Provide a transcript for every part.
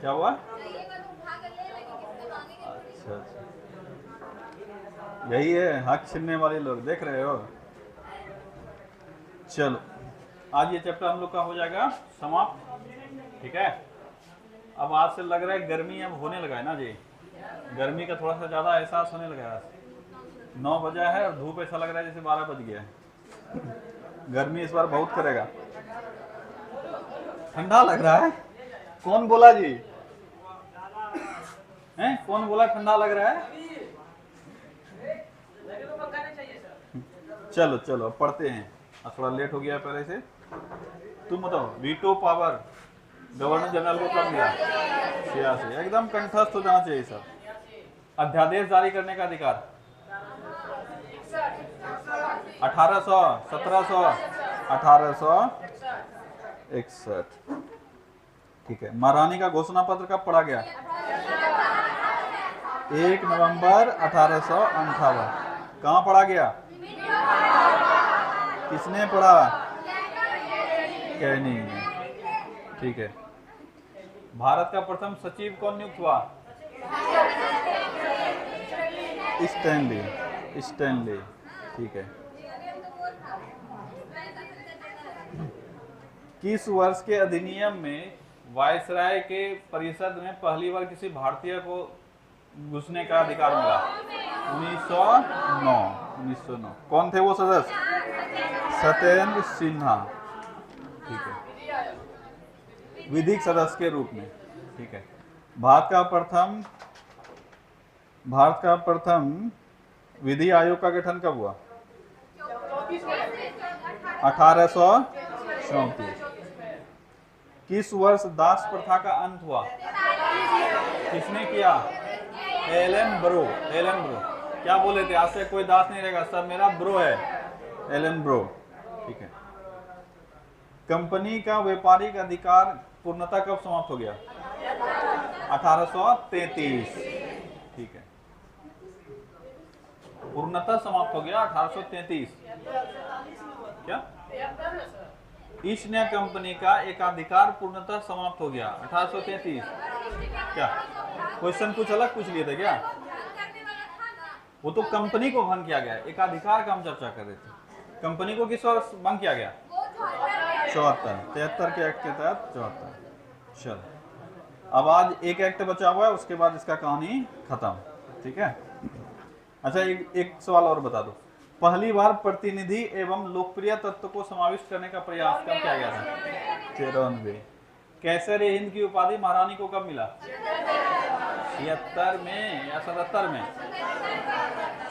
क्या हुआ? अच्छा, यही है हक छीनने वाले लोग, देख रहे हो। चलो, आज ये चैप्टर हम लोग का हो जाएगा समाप्त, ठीक है। अब आज से लग रहा है गर्मी अब होने लगा है ना जी, गर्मी का थोड़ा सा ज़्यादा एहसास होने लगा है। 9 बजा है और धूप ऐसा लग रहा है जैसे 12 बज गया है। गर्मी इस बार बहुत करेगा। ठंडा लग रहा है? कौन बोला जी? हैं? कौन बोला ठंडा लग रहा है? चलो चलो पढ़ते हैं, अब थोड़ा लेट हो गया पहले से। तुम बताओ, वीटो पावर गवर्नर जनरल को कब मिला? 86। एकदम कंठस्थ हो जाना चाहिए सर। अध्यादेश जारी करने का अधिकार 1800, 1700, 1861, ठीक है। महारानी का घोषणा पत्र कब पढ़ा गया? 1 नवंबर 1858। कहाँ पढ़ा गया? किसने पढ़ा? कैनिंग ने, ठीक है। भारत का प्रथम सचिव कौन नियुक्त हुआ? स्टैनली, ठीक है। किस वर्ष के अधिनियम में वायसराय के परिषद में पहली बार किसी भारतीय को घुसने का अधिकार मिला? 1909। कौन थे वो सदस्य? सत्येंद्र सिन्हा, ठीक है, विधिक सदस्य के रूप में, ठीक है। भारत का प्रथम विधि आयोग का गठन कब हुआ? 1834। किस वर्ष दास प्रथा का अंत हुआ? किसने किया? Elon bro. क्या बोले थे? आज से कोई दास नहीं रहेगा, सब मेरा ब्रो है, एलन ब्रो, ठीक है। कंपनी का व्यापारिक अधिकार पूर्णतः कब समाप्त हो गया? 1833, ठीक है, पूर्णतः समाप्त हो गया 1833। क्या? ईस्ट इंडिया कंपनी का एकाधिकार पूर्णतः समाप्त हो गया 1833। क्या क्वेश्चन कुछ अलग पूछ लिए थे क्या? वो तो कंपनी को भंग किया गया, एकाधिकार का हम चर्चा कर रहे थे। कंपनी को किस वर्ष भंग किया गया? 73 के एक्ट के तहत 74। चलो, अब आज एक एक्ट बचा हुआ है, उसके बाद इसका कहानी खत्म, ठीक है। अच्छा, एक सवाल और बता दो, पहली बार प्रतिनिधि एवं लोकप्रिय तत्व को समाविष्ट करने का प्रयास कब किया गया था? 93। कैसर ए हिंद की उपाधि महारानी को कब मिला? 76 में या 77 में?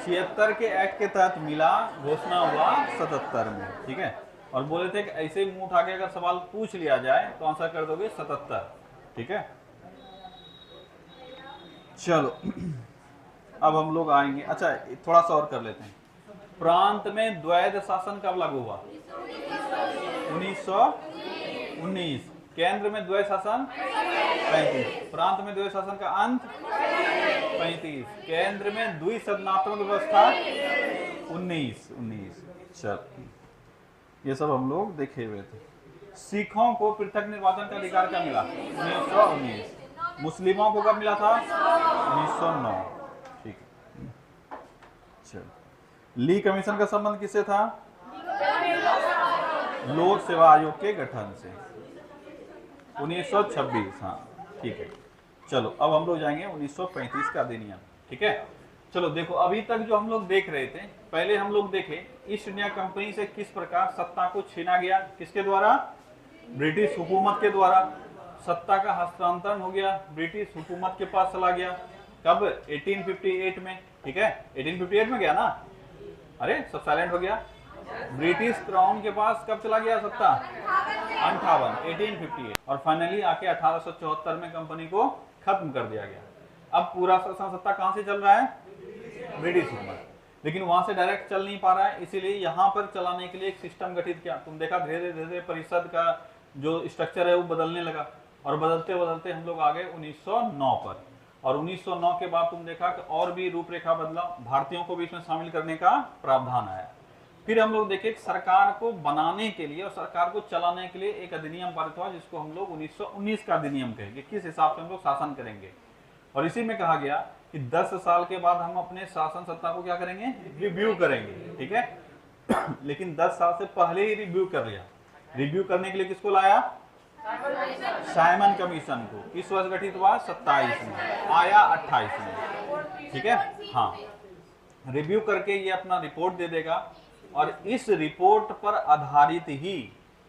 76 के एक्ट के तहत मिला, घोषणा हुआ 77 में, ठीक है। और बोले थे कि ऐसे मुंह उठा के अगर सवाल पूछ लिया जाए तो आंसर कर दोगे 77, ठीक है। चलो, अब हम लोग आएंगे। अच्छा, थोड़ा सा और कर लेते हैं। प्रांत में द्वैध शासन कब लागू हुआ? 1919। केंद्र में द्वैध शासन 35। प्रांत में द्वैध शासन का अंत 35। केंद्र में द्विसदनात्मक व्यवस्था 19। चल, ये सब हम लोग देखे हुए थे। सिखों को पृथक निर्वाचन का अधिकार कब मिला? 1919। मुस्लिमों को कब मिला था? 1909, ठीक है। चल, ली कमीशन का संबंध किससे था? लोक सेवा आयोग के गठन से, 1926, हाँ, ठीक है। चलो, अब हम लोग जाएंगे 1935 का अधिनियम, ठीक है। चलो देखो, अभी तक जो हम लोग देख रहे थे, पहले हम लोग देखे ईस्ट इंडिया कंपनी से किस प्रकार सत्ता को छीना गया, किसके द्वारा? ब्रिटिश हुकूमत के द्वारा। सत्ता का हस्तांतरण हो गया, ब्रिटिश हुकूमत के पास चला गया, कब? 1858 में, ठीक है। 1858 में गया ना? अरे सब साइलेंट हो गया। ब्रिटिश क्राउन के पास कब चला गया सत्ता? 1858। और फाइनली आके 1874 में कंपनी को खत्म कर दिया गया। अब पूरा सत्ता कहां से चल रहा है? ब्रिटिश हुकूमत। लेकिन वहां से डायरेक्ट चल नहीं पा रहा है, इसीलिए यहाँ पर चलाने के लिए एक सिस्टम गठित किया। तुम देखा धीरे धीरे परिषद का जो स्ट्रक्चर है वो बदलने लगा, और बदलते बदलते हम लोग आ गए 1909 पर। और 1909 के बाद तुम देखा कि और भी रूपरेखा बदला, भारतीयों को भी इसमें शामिल करने का प्रावधान आया। फिर हम लोग देखें सरकार को बनाने के लिए और सरकार को चलाने के लिए एक अधिनियम पारित हुआ जिसको हम लोग 1919 का अधिनियम कहेंगे, किस हिसाब से हम लोग शासन करेंगे। और इसी में कहा गया कि 10 साल के बाद हम अपने शासन सत्ता को क्या करेंगे, रिव्यू करेंगे, ठीक है। लेकिन 10 साल से पहले ही रिव्यू कर लिया। रिव्यू करने के लिए किसको लाया, साइमन कमीशन को। किस वर्ष गठित हुआ, 27 में, आया 28 में, ठीक है। हाँ, रिव्यू करके ये अपना रिपोर्ट दे देगा और इस रिपोर्ट पर आधारित ही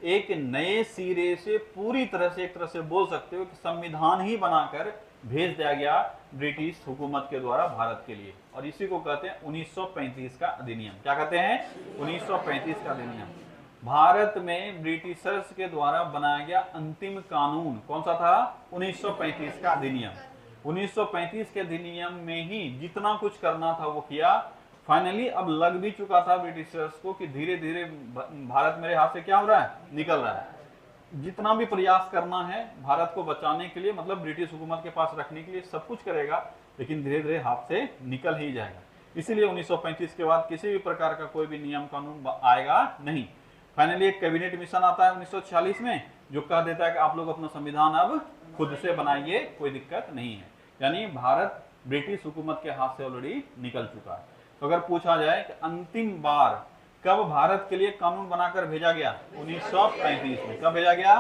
एक नए सिरे से पूरी तरह से, एक तरह से बोल सकते हो कि संविधान ही बनाकर भेज दिया गया ब्रिटिश हुकूमत के द्वारा भारत के लिए। और इसी को कहते हैं 1935 का अधिनियम। क्या कहते हैं, 1935 का अधिनियम। भारत में ब्रिटिशर्स के द्वारा बनाया गया अंतिम कानून कौन सा था, 1935 का अधिनियम। 1935 के अधिनियम में ही जितना कुछ करना था वो किया। फाइनली अब लग भी चुका था ब्रिटिशर्स को कि धीरे धीरे भारत मेरे हाथ से क्या हो रहा है, निकल रहा है। जितना भी प्रयास करना है भारत को बचाने के लिए, मतलब ब्रिटिश हुकूमत के पास रखने के लिए सब कुछ करेगा, लेकिन धीरे धीरे हाथ से निकल ही जाएगा। इसीलिए 1935 के बाद किसी भी प्रकार का कोई भी नियम कानून आएगा नहीं। फाइनली एक कैबिनेट मिशन आता है 1946 में, जो कह देता है कि आप लोग अपना संविधान अब खुद से बनाइए, कोई दिक्कत नहीं है। यानी भारत ब्रिटिश हुकूमत के हाथ से ऑलरेडी निकल चुका है। तो अगर पूछा जाए कि अंतिम बार कब भारत के लिए कानून बनाकर भेजा गया, 1935 में। कब भेजा गया,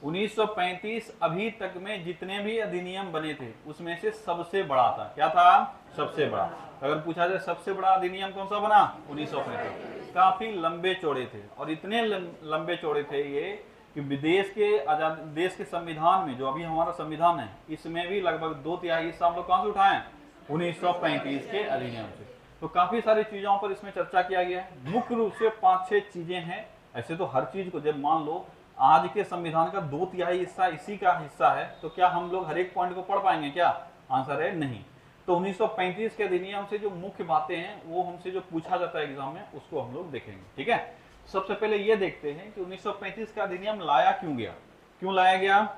1935। अभी तक में जितने भी अधिनियम बने थे उसमें से सबसे बड़ा था। क्या था, सबसे बड़ा। अगर पूछा जाए सबसे बड़ा अधिनियम कौन सा बना, 1935। काफी लंबे चौड़े थे और इतने लंबे चौड़े थे ये कि विदेश के आजाद देश के संविधान में, जो अभी हमारा संविधान है, इसमें भी लगभग 2/3 हिस्सा हम लोग कहां से उठाए, 1935 के अधिनियम से। तो काफी सारी चीजों पर इसमें चर्चा किया गया है। मुख्य रूप से 5-6 चीजें हैं। ऐसे तो हर चीज को, जब मान लो आज के संविधान का 2/3 हिस्सा इसी का हिस्सा है, तो क्या हम लोग हर एक पॉइंट को पढ़ पाएंगे क्या, आंसर है नहीं। तो 1935 के अधिनियम से जो मुख्य बातें हैं वो हमसे जो पूछा जाता है एग्जाम में, उसको हम लोग देखेंगे, ठीक है। सबसे पहले ये देखते हैं कि 1935 का अधिनियम लाया क्यों गया, क्यों लाया गया।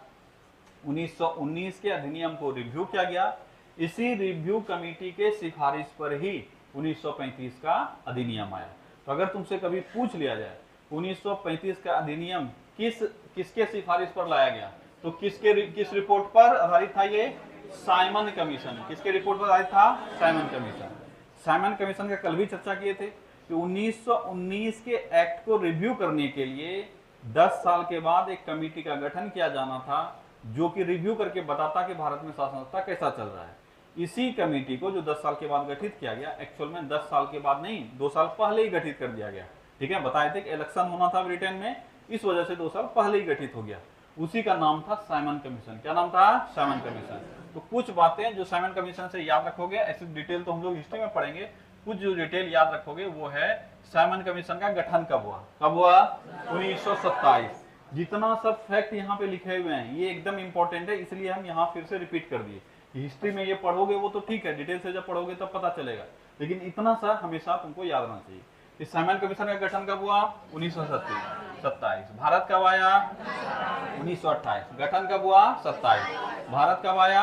1919 के अधिनियम को रिव्यू किया गया। इसी रिव्यू कमेटी के सिफारिश पर ही 1935 का अधिनियम आया। तो अगर तुमसे कभी पूछ लिया जाए 1935 का अधिनियम किसके सिफारिश पर लाया गया, तो किस रिपोर्ट पर आधारित था ये, साइमन कमीशन। किसके रिपोर्ट पर आधारित था, साइमन कमीशन। साइमन कमीशन का कल भी चर्चा किए थे कि 1919 के एक्ट को रिव्यू करने के लिए 10 साल के बाद एक कमेटी का गठन किया जाना था, जो कि रिव्यू करके बताता कि भारत में शासन व्यवस्था कैसा चल रहा है। इसी कमेटी को जो 10 साल के बाद गठित किया गया, एक्चुअल में 10 साल के बाद नहीं, 2 साल पहले ही गठित कर दिया गया, ठीक है। बताए थे कि इलेक्शन होना था ब्रिटेन में, इस वजह से 2 साल पहले ही गठित हो गया। उसी का नाम था साइमन कमीशन। क्या नाम था, साइमन कमीशन। तो कुछ बातें जो साइमन कमीशन से याद रखोगे, ऐसी डिटेल तो हम लोग हिस्ट्री में पढ़ेंगे, कुछ जो डिटेल याद रखोगे वो है साइमन कमीशन का गठन कब हुआ। कब हुआ, 1927। जितना सब फैक्ट यहाँ पे लिखे हुए हैं ये एकदम इंपॉर्टेंट है, इसलिए हम यहाँ फिर से रिपीट कर दिए। हिस्ट्री में ये पढ़ोगे वो तो ठीक है, डिटेल से जब पढ़ोगे तब पता चलेगा, लेकिन इतना सा हमेशा तुमको याद रहना चाहिए। इस साइमन कमीशन का गठन कब हुआ, 1927। भारत कब आया, 1928। गठन कब हुआ, 27। भारत कब आया,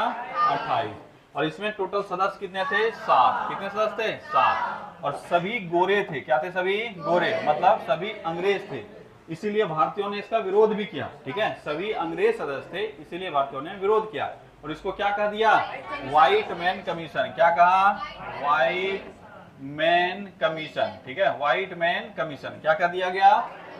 28। और इसमें टोटल सदस्य कितने थे, 7। कितने सदस्य थे, 7। और सभी गोरे थे। क्या थे, सभी गोरे, मतलब सभी अंग्रेज थे। इसीलिए भारतीयों ने इसका विरोध भी किया, ठीक है। सभी अंग्रेज सदस्य थे, इसीलिए भारतीयों ने विरोध किया और इसको क्या कह दिया, व्हाइट मैन कमीशन। क्या कहा, व्हाइट मैन कमीशन, ठीक है। व्हाइट मैन कमीशन क्या कर दिया गया,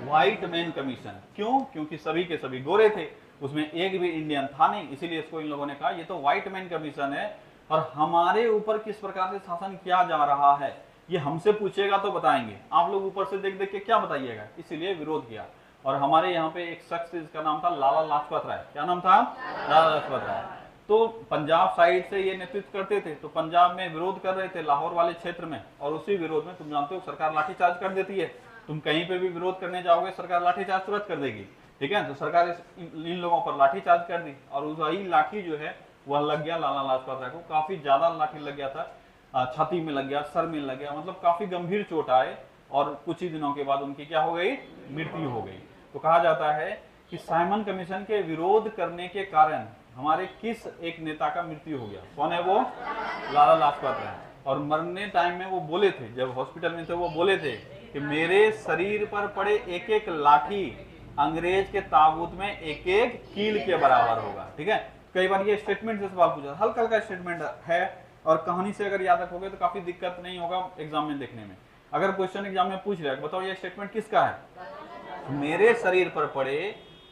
व्हाइट मैन कमीशन। क्यों, क्योंकि सभी के सभी गोरे थे, उसमें एक भी इंडियन था नहीं, इसीलिए इसको इन लोगों ने कहा ये तो व्हाइट मैन कमीशन है और हमारे ऊपर किस प्रकार से शासन किया जा रहा है ये हमसे पूछेगा तो बताएंगे, आप लोग ऊपर से देख देख के क्या बताइएगा, इसीलिए विरोध किया। और हमारे यहाँ पे एक शख्स जिसका नाम था लाला लाजपत राय। क्या नाम था, लाला लाजपत राय। तो पंजाब साइड से ये नेतृत्व करते थे, तो पंजाब में विरोध कर रहे थे लाहौर वाले क्षेत्र में, और उसी विरोध में तुम जानते हो सरकार लाठीचार्ज कर देती है। तुम कहीं पे भी विरोध करने जाओगे सरकार लाठीचार्ज तुरंत कर देगी, ठीक है। तो सरकार इन लोगों पर लाठीचार्ज कर दी और वही लाठी जो है वह लग गया लाला लाजपत राय को। काफी ज्यादा लाठी लग गया था, छाती में लग गया, सर में लग गया, मतलब काफी गंभीर चोट आए और कुछ ही दिनों के बाद उनकी क्या हो गई, मृत्यु हो गई। तो कहा जाता है कि साइमन कमीशन के विरोध करने के कारण हमारे किस एक नेता का मृत्यु हो गया। कौन है वो, लाला लाजपत राय। और मरने टाइम में वो बोले थे, जब हॉस्पिटल में थे वो बोले थे कि मेरे शरीर पर पड़े एक एक लाठी अंग्रेज के ताबूत में एक एक कील के बराबर होगा। ठीक है, कई बार ये स्टेटमेंट से सवाल पूछा, हल्का हल्का स्टेटमेंट है और कहानी से अगर याद रखोगे तो काफी दिक्कत नहीं होगा एग्जाम में लिखने में। अगर क्वेश्चन एग्जाम में पूछ रहा है बताओ ये स्टेटमेंट किसका है, मेरे शरीर पर पड़े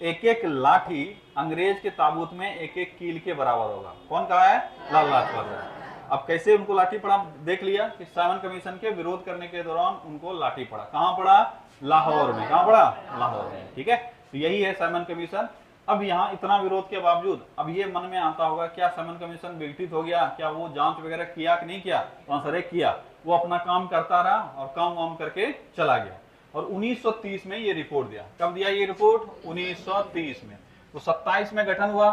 एक एक लाठी अंग्रेज के ताबूत में एक एक कील के बराबर होगा। कौन कहा है, लाला लाजपत राय। अब कैसे उनको लाठी पड़ा देख लिया कि साइमन कमीशन के विरोध करने के दौरान उनको लाठी पड़ा। कहां पड़ा, लाहौर में। कहां पड़ा, लाहौर में। ठीक है, तो यही है साइमन कमीशन। अब यहाँ इतना विरोध के बावजूद अब ये मन में आता होगा क्या साइमन कमीशन विघटित हो गया, क्या वो जांच वगैरह किया कि नहीं किया, तो आंसर है किया। वो अपना काम करता रहा और काम वाम करके चला गया और 1930 में ये रिपोर्ट दिया। कब दिया ये रिपोर्ट, 1930 में। तो 27 में गठन हुआ,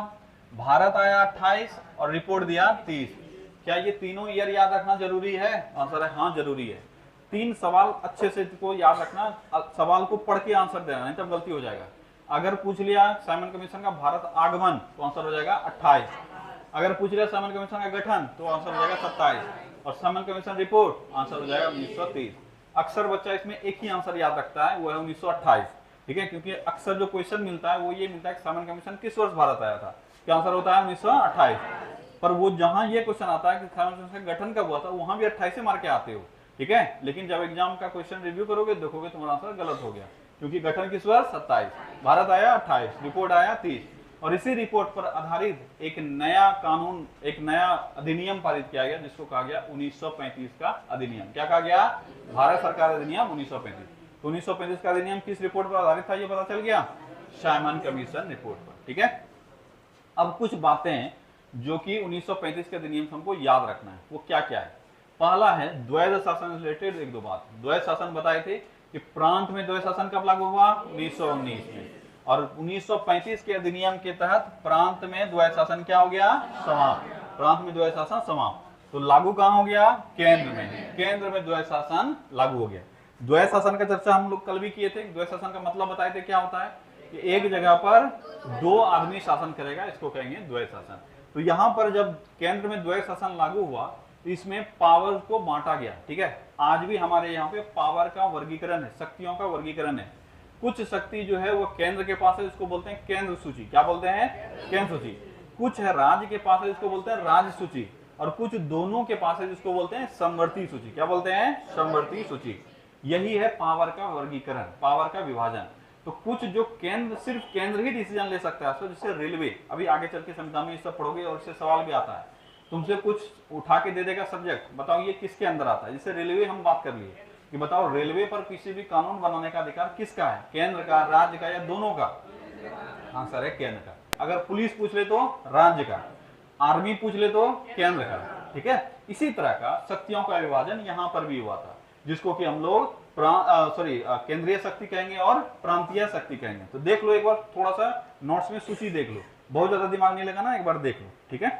भारत आया 28 और रिपोर्ट दिया 30। क्या ये तीनों ईयर याद रखना जरूरी है, आंसर है हाँ जरूरी है। 3 सवाल अच्छे से को याद रखना, सवाल को पढ़ के आंसर देना, नहीं तब गलती हो जाएगा। अगर पूछ लिया साइमन कमीशन का भारत आगमन तो आंसर हो जाएगा 28। अगर पूछ लिया साइमन कमीशन का गठन तो आंसर हो जाएगा 27 और साइमन कमीशन रिपोर्ट आंसर हो जाएगा 1930। अक्सर बच्चा इसमें एक ही आंसर याद रखता है, वो है 1928। ठीक है, क्योंकि अक्सर जो क्वेश्चन मिलता है वो ये मिलता है कि साइमन कमीशन किस वर्ष भारत आया था, क्या आंसर होता है 1928। पर वो जहां ये क्वेश्चन आता है कि साइमन कमीशन का गठन कब हुआ था, वहां भी 28 से मार के आते हो। ठीक है, लेकिन जब एग्जाम का क्वेश्चन रिव्यू करोगे देखोगे तुम्हारा आंसर गलत हो गया, क्योंकि गठन किस वर्ष 27, भारत आया 28, रिपोर्ट आया 30। और इसी रिपोर्ट पर आधारित एक नया कानून, एक नया अधिनियम पारित किया गया जिसको कहा गया 1935 का अधिनियम। क्या कहा गया, भारत सरकार अधिनियम 1935। तो 1935 का अधिनियम किस रिपोर्ट पर आधारित था ये पता चल गया, साइमन कमीशन रिपोर्ट पर। ठीक है, अब कुछ बातें जो कि 1935 के अधिनियम से हमको याद रखना है, वो क्या क्या है। पहला है द्वैध शासन से रिलेटेड एक दो बात। द्वैध शासन बताए थे कि प्रांत में द्वैध शासन कब लागू हुआ, 1919 में, और 1935 के अधिनियम के तहत प्रांत में द्वैध शासन क्या हो गया, समाप्त। प्रांत में द्वैध शासन समाप्त। तो लागू कहां हो गया, केंद्र में। केंद्र में द्वैध शासन लागू हो गया। द्वैध शासन का चर्चा हम लोग कल भी किए थे। द्वैध शासन का मतलब बताए थे क्या होता है कि एक जगह पर 2 आदमी शासन करेगा, इसको कहेंगे द्वैध शासन। तो यहां पर जब केंद्र में द्वैध शासन लागू हुआ इसमें पावर को बांटा गया। ठीक है, आज भी हमारे यहाँ पे पावर का वर्गीकरण है, शक्तियों का वर्गीकरण है। कुछ शक्ति जो है वो केंद्र के पास है, इसको बोलते हैं केंद्र सूची। क्या बोलते हैं, केंद्र सूची। कुछ है राज्य के पास है, इसको बोलते हैं राज्य सूची। और कुछ दोनों के पास है, जिसको बोलते हैं समवर्ती सूची। क्या बोलते हैं, समवर्ती सूची। यही है पावर का वर्गीकरण, पावर का विभाजन। तो कुछ जो केंद्र, सिर्फ केंद्र ही डिसीजन ले सकता है, जैसे रेलवे, अभी आगे चल के संविधान में ये सब पढ़ोगे और इससे सवाल भी आता है। तुमसे कुछ उठा के दे देगा सब्जेक्ट, बताओ ये किसके अंदर आता है। जैसे रेलवे हम बात कर लिए कि बताओ रेलवे पर किसी भी कानून बनाने का अधिकार किसका है, केंद्र का, राज्य का, या दोनों का। आंसर है केंद्र का। अगर पुलिस पूछ ले तो राज्य का, आर्मी पूछ ले तो केंद्र का। ठीक है, इसी तरह का शक्तियों का विभाजन यहाँ पर भी हुआ था, जिसको कि हम लोग केंद्रीय शक्ति कहेंगे और प्रांतीय शक्ति कहेंगे। तो देख लो एक बार, थोड़ा सा नोट्स में सूची देख लो, बहुत ज्यादा दिमाग नहीं लगाना, एक बार देख लो। ठीक है,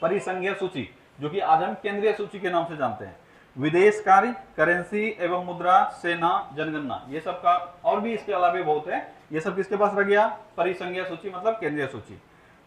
परिसंघीय सूची जो कि आज हम केंद्रीय सूची के नाम से जानते हैं। विदेश कार्य, करेंसी एवं मुद्रा, सेना, जनगणना, ये सब का और भी इसके अलावा बहुत है। ये सब किसके पास रह गया, परिसंघीय सूची मतलब केंद्रीय सूची।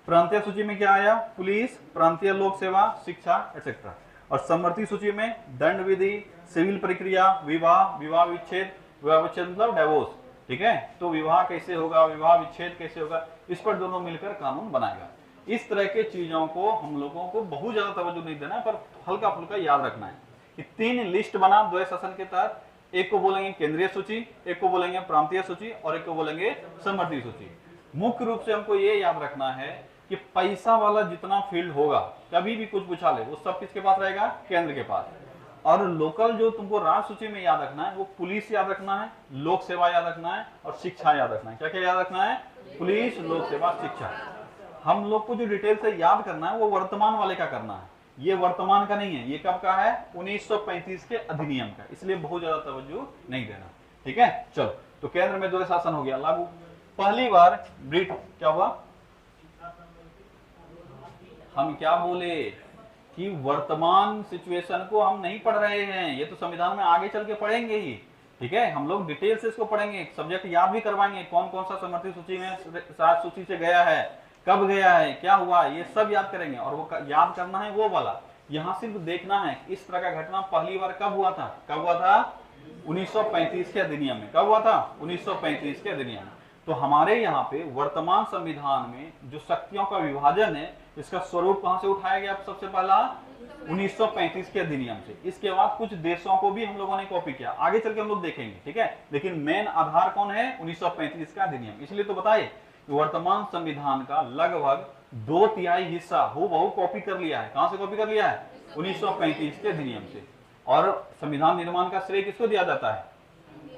प्रांतीय सूची में क्या आया, पुलिस, प्रांतीय लोक सेवा, शिक्षा एक्सेट्रा। और समवर्ती सूची में दंड विधि, सिविल प्रक्रिया, विवाह, विवाह विच्छेद, विवाह विच्छेद मतलब डिवोर्स। ठीक है, तो विवाह कैसे होगा, विवाह विच्छेद कैसे होगा, इस पर दोनों मिलकर कानून बनाएगा। इस तरह के चीजों को हम लोगों को बहुत ज्यादा तवज्जो नहीं देना है, पर हल्का फुल्का याद रखना है कि 3 लिस्ट बना द्वैध शासन के तहत। एक को बोलेंगे केंद्रीय सूची, एक को बोलेंगे प्रांतीय सूची और एक को बोलेंगे समवर्ती सूची। मुख्य रूप से हमको ये याद रखना है कि पैसा वाला जितना फील्ड होगा, कभी भी कुछ पूछा ले, वो सब किसके पास रहेगा, केंद्र के पास। और लोकल जो तुमको राज्य सूची में याद रखना है वो पुलिस याद रखना है, लोक सेवा याद रखना है और शिक्षा याद रखना है। क्या क्या याद रखना है, पुलिस, लोक सेवा, शिक्षा। हम लोग को जो डिटेल से याद करना है वो वर्तमान वाले का करना है, ये वर्तमान का नहीं है। ये कब का है, 1935 के अधिनियम का, इसलिए बहुत ज्यादा तवज्जो नहीं देना। ठीक है, चलो, तो केंद्र में द्वैध शासन हो गया लागू। पहली बार क्या हुआ, हम क्या बोले कि वर्तमान सिचुएशन को हम नहीं पढ़ रहे हैं, ये तो संविधान में आगे चल के पढ़ेंगे ही। ठीक है, हम लोग डिटेल से इसको पढ़ेंगे, सब्जेक्ट याद भी करवाएंगे, कौन कौन सा समवर्ती सूची में राज्य सूची से गया है, कब गया है, क्या हुआ, ये सब याद करेंगे। और वो याद करना है वो वाला यहाँ सिर्फ देखना है इस तरह का घटना पहली बार कब हुआ था, कब हुआ था 1935 के अधिनियम में। कब हुआ था 1935 के अधिनियम में। तो हमारे यहाँ पे वर्तमान संविधान में जो शक्तियों का विभाजन है, इसका स्वरूप कहां से उठाया गया? सबसे पहला 1935 के अधिनियम से। इसके बाद कुछ देशों को भी हम लोगों ने कॉपी किया, आगे चल के हम लोग देखेंगे, ठीक है। लेकिन मेन आधार कौन है? 1935 का अधिनियम। इसलिए तो बताए वर्तमान संविधान का लगभग 2/3 हिस्सा हूबहू कॉपी कर लिया है। कहां से कॉपी कर लिया है? 1935 के अधिनियम से। और संविधान निर्माण का श्रेय किसको दिया जाता है?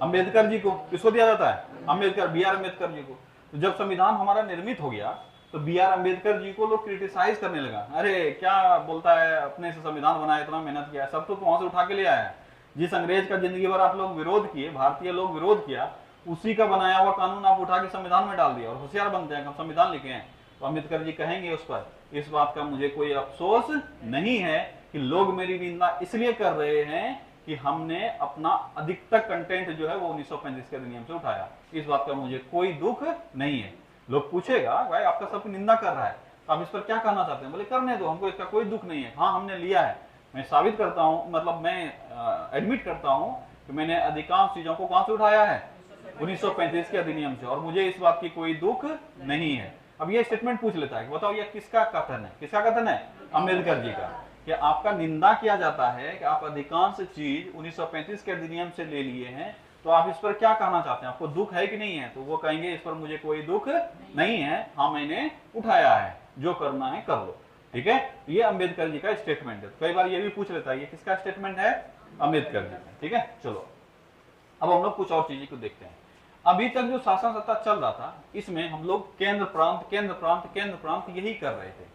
अंबेडकर जी को। किसको दिया जाता है? अंबेडकर, बी.आर. अंबेडकर जी को। तो जब संविधान हमारा निर्मित हो गया तो बी.आर. अंबेडकर जी को लोग क्रिटिसाइज करने लगा, अरे क्या बोलता है, अपने से संविधान बनाया, इतना मेहनत किया, सब तो वहां से उठा के ले आया है। जिस अंग्रेज का जिंदगी भर आप लोग विरोध किए, भारतीय लोग विरोध किया, उसी का बनाया हुआ कानून आप उठा के संविधान में डाल दिया और होशियार बनते हैं, हम संविधान लिखे हैं। तो अंबेडकर जी कहेंगे उस पर, इस बात का मुझे कोई अफसोस नहीं है कि लोग मेरी निंदा इसलिए कर रहे हैं कि हमने अपना अधिकतर कंटेंट जो है वो 1935 के अधिनियम से उठाया। इस बात का मुझे कोई दुख नहीं है। लोग पूछेगा भाई आपका सब निंदा कर रहा है, तो आप इस पर क्या कहना चाहते हैं? बोले करने दो, हमको इसका कोई दुख नहीं है। हाँ, हमने लिया है, मैं साबित करता हूं, मतलब मैं एडमिट करता हूं कि मैंने अधिकांश चीजों को कहां से उठाया है? 1935 के अधिनियम से, और मुझे इस बात की कोई दुख नहीं है। अब ये स्टेटमेंट पूछ लेता है कि बताओ ये किसका कथन है? किसका कथन है? अम्बेडकर जी का। कि आपका निंदा किया जाता है कि आप अधिकांश चीज 1935 के अधिनियम से ले लिए हैं, तो आप इस पर क्या कहना चाहते हैं? आपको दुख है कि नहीं है? तो वो कहेंगे इस पर मुझे कोई दुख नहीं है, हाँ मैंने उठाया है, जो करना है कर लो, ठीक है। ये अंबेडकर जी का स्टेटमेंट है। कई बार ये भी पूछ लेता है ये किसका स्टेटमेंट है? अंबेडकर जी का, ठीक है। चलो अब हम लोग कुछ और चीजें को देखते हैं। अभी तक जो शासन सत्ता चल रहा था, इसमें हम लोग केंद्र प्रांत केंद्र प्रांत केंद्र प्रांत यही कर रहे थे।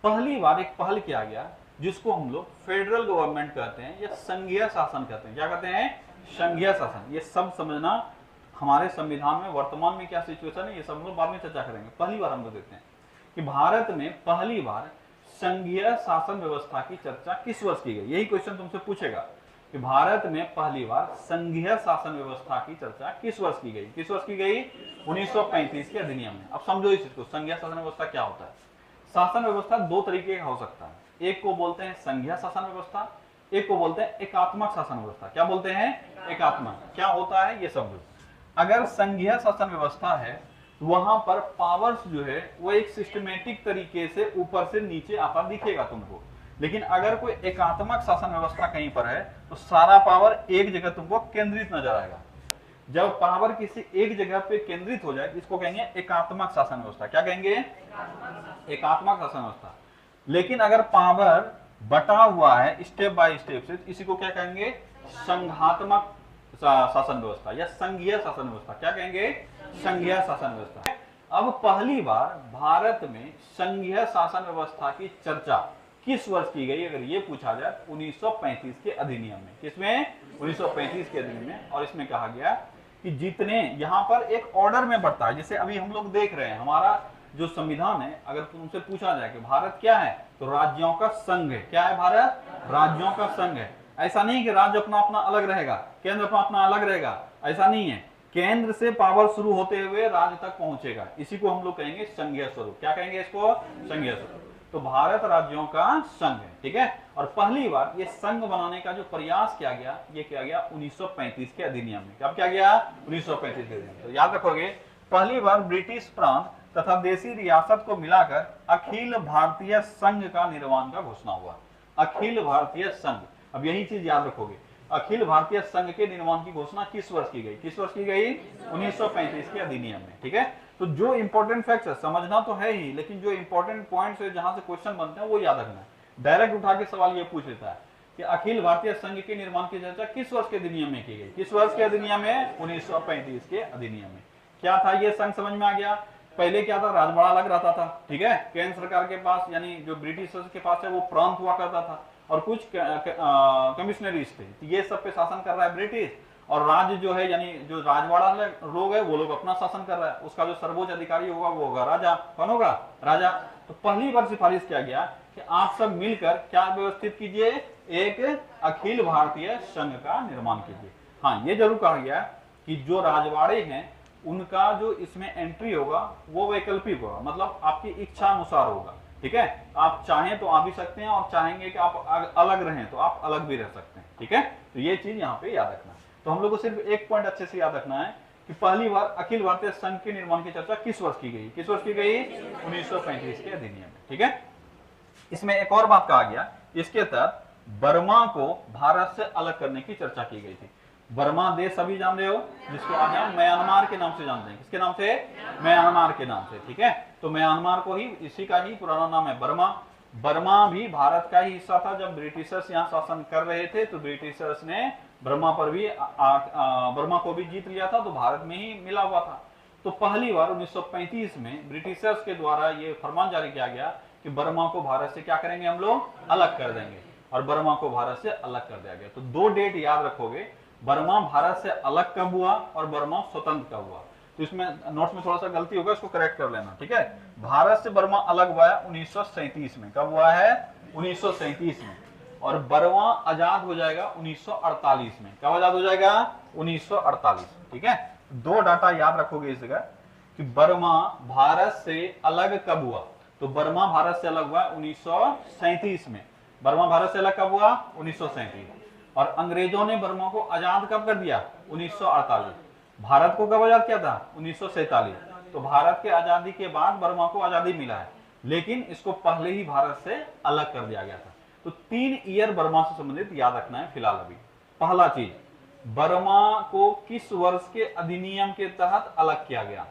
पहली बार एक पहल किया गया जिसको हम लोग फेडरल गवर्नमेंट कहते हैं या संघीय शासन कहते हैं। क्या कहते हैं? संघीय शासन। ये सब समझना, हमारे संविधान में वर्तमान में क्या सिचुएशन है ये सब हम लोग बाद में चर्चा करेंगे। पहली बार हम लोग देखते हैं कि भारत में पहली बार संघीय शासन व्यवस्था की चर्चा किस वर्ष की गई। यही क्वेश्चन तुमसे पूछेगा कि भारत में पहली बार संघीय शासन व्यवस्था की चर्चा किस वर्ष की गई? किस वर्ष की गई? 1935 के अधिनियम में। अब समझो इस चीज को, संघीय शासन व्यवस्था क्या होता है। शासन व्यवस्था दो तरीके का हो सकता है, एक को बोलते हैं संघीय शासन व्यवस्था, एक को बोलते हैं एकात्मक शासन व्यवस्था। क्या बोलते हैं? एकात्मक। क्या होता है ये समझो। अगर संघीय शासन व्यवस्था है वहां पर पावर्स जो है वो एक सिस्टमेटिक तरीके से ऊपर से नीचे आता दिखेगा तुमको। लेकिन अगर कोई एकात्मक शासन व्यवस्था कहीं पर है तो सारा पावर एक जगह तुमको केंद्रित नजर आएगा। जब पावर किसी एक जगह पे केंद्रित हो जाए इसको कहेंगे एकात्मक शासन व्यवस्था। क्या कहेंगे? एकात्मक शासन व्यवस्था। लेकिन अगर पावर बटा हुआ है स्टेप बाय स्टेप से, इसी को क्या कहेंगे? संघात्मक शासन व्यवस्था या संघीय शासन व्यवस्था। क्या कहेंगे? संघीय शासन व्यवस्था। अब पहली बार भारत में संघीय शासन व्यवस्था की चर्चा किस वर्ष की गई अगर ये पूछा जाए? 1935 के अधिनियम में। किसमें? 1935 के अधिनियम में। और इसमें कहा गया कि जितने यहाँ पर एक ऑर्डर में बढ़ता है, जैसे अभी हम लोग देख रहे हैं हमारा जो संविधान है, अगर तुमसे पूछा जाए कि भारत क्या है तो राज्यों का संघ है। क्या है भारत? राज्यों का संघ है। ऐसा नहीं कि राज्य अपना अपना अलग रहेगा, केंद्र अपना अपना अलग रहेगा, ऐसा नहीं है। केंद्र से पावर शुरू होते हुए राज्य तक पहुंचेगा, इसी को हम लोग कहेंगे संघीय स्वरूप। क्या कहेंगे इसको? संघीय स्वरूप। तो भारत राज्यों का संघ है, ठीक है। और पहली बार ये संघ बनाने का जो प्रयास किया गया ये किया गया 1935 के अधिनियम में। कब किया गया? 1935 के अधिनियम। तो याद रखोगे पहली बार ब्रिटिश प्रांत तथा देशी रियासत को मिलाकर अखिल भारतीय संघ का निर्माण का घोषणा हुआ। अखिल भारतीय संघ। अब यही चीज याद रखोगे, अखिल भारतीय संघ के निर्माण की घोषणा किस वर्ष की गई? किस वर्ष की गई? 1935 के अधिनियम में, ठीक है। तो जो इंपॉर्टेंट फैक्ट्स है समझना तो है ही, लेकिन जो इंपॉर्टेंट पॉइंट्स है जहां से क्वेश्चन बनते हैं वो याद रखना है। डायरेक्ट उठा के सवाल ये पूछ लेता है कि अखिल भारतीय संघ के निर्माण की चर्चा किस वर्ष के अधिनियम में की गई? किस वर्ष के अधिनियम में? 1935 के अधिनियम में। क्या था ये संघ? समझ में आ गया। पहले क्या था? राजवाड़ा अलग रहता था, ठीक है। केंद्र सरकार के पास यानी जो ब्रिटिश के पास है वो प्रांत हुआ करता था और कुछ कमिश्नरीज थे, ये सब पे शासन कर रहा है ब्रिटिश। और राज्य जो है यानी जो राजवाड़ा लोग है वो लोग अपना शासन कर रहा है, उसका जो सर्वोच्च अधिकारी होगा वो होगा राजा। कौन होगा? राजा। तो पहली बार सिफारिश किया गया कि आप सब मिलकर क्या व्यवस्थित कीजिए? एक अखिल भारतीय संघ का निर्माण कीजिए। हाँ, ये जरूर कहा गया कि जो राजवाड़े हैं उनका जो इसमें एंट्री होगा वो वैकल्पिक होगा, मतलब आपकी इच्छा अनुसार होगा। ठीक है, आप चाहें तो आ भी सकते हैं और चाहेंगे कि आप अलग रहें तो आप अलग भी रह सकते हैं। ठीक है, तो ये चीज यहाँ पे याद रखना है। तो हम लोग को सिर्फ एक पॉइंट अच्छे से याद रखना है कि पहली बार अखिल भारतीय संघ के निर्माण की चर्चा किस वर्ष की गई, किस वर्ष की गई, 1935 के अधिनियम में। ठीक है, इसमें एक और बात कहा गया, इसके तहत बर्मा को भारत से अलग करने की चर्चा की गई थी। बर्मा देश सभी जान रहे हो, जिसको आज हम म्यांमार के नाम से जानते हैं। किसके नाम से, म्यांमार के नाम से। ठीक है, तो म्यांमार को ही, इसी का ही पुराना नाम है बर्मा। बर्मा भी भारत का ही हिस्सा था। जब ब्रिटिशर्स यहाँ शासन कर रहे थे तो ब्रिटिशर्स ने बर्मा पर भी बर्मा को भी जीत लिया था, तो भारत में ही मिला हुआ था। तो पहली बार 1935 में ब्रिटिशर्स के द्वारा ये फरमान जारी किया गया कि बर्मा को भारत से क्या करेंगे, हम लोग अलग कर देंगे, और बर्मा को भारत से अलग कर दिया गया। तो दो डेट याद रखोगे, बर्मा भारत से अलग कब हुआ और बर्मा स्वतंत्र कब हुआ। तो इसमें नोट्स में थोड़ा सा गलती होगा, इसको करेक्ट कर लेना। ठीक है, भारत से बर्मा अलग हुआ है 1937 में। कब हुआ है, 1937 में। और बर्मा आजाद हो जाएगा 1948 में। कब आजाद हो जाएगा, 1948। ठीक है, दो डाटा याद रखोगे इस जगह कि बर्मा भारत से अलग कब हुआ। तो बर्मा भारत से अलग हुआ 1937 में। बर्मा भारत से अलग कब हुआ, 1937। और अंग्रेजों ने बर्मा को आजाद कब कर दिया, 1948। भारत को कब आजाद किया था, 1947। तो भारत के आजादी के बाद बर्मा को आजादी मिला है, लेकिन इसको पहले ही भारत से अलग कर दिया गया था। तो 3 ईयर बर्मा से संबंधित याद रखना है फिलहाल अभी। पहला चीज, बर्मा को किस वर्ष के अधिनियम के तहत अलग किया गया,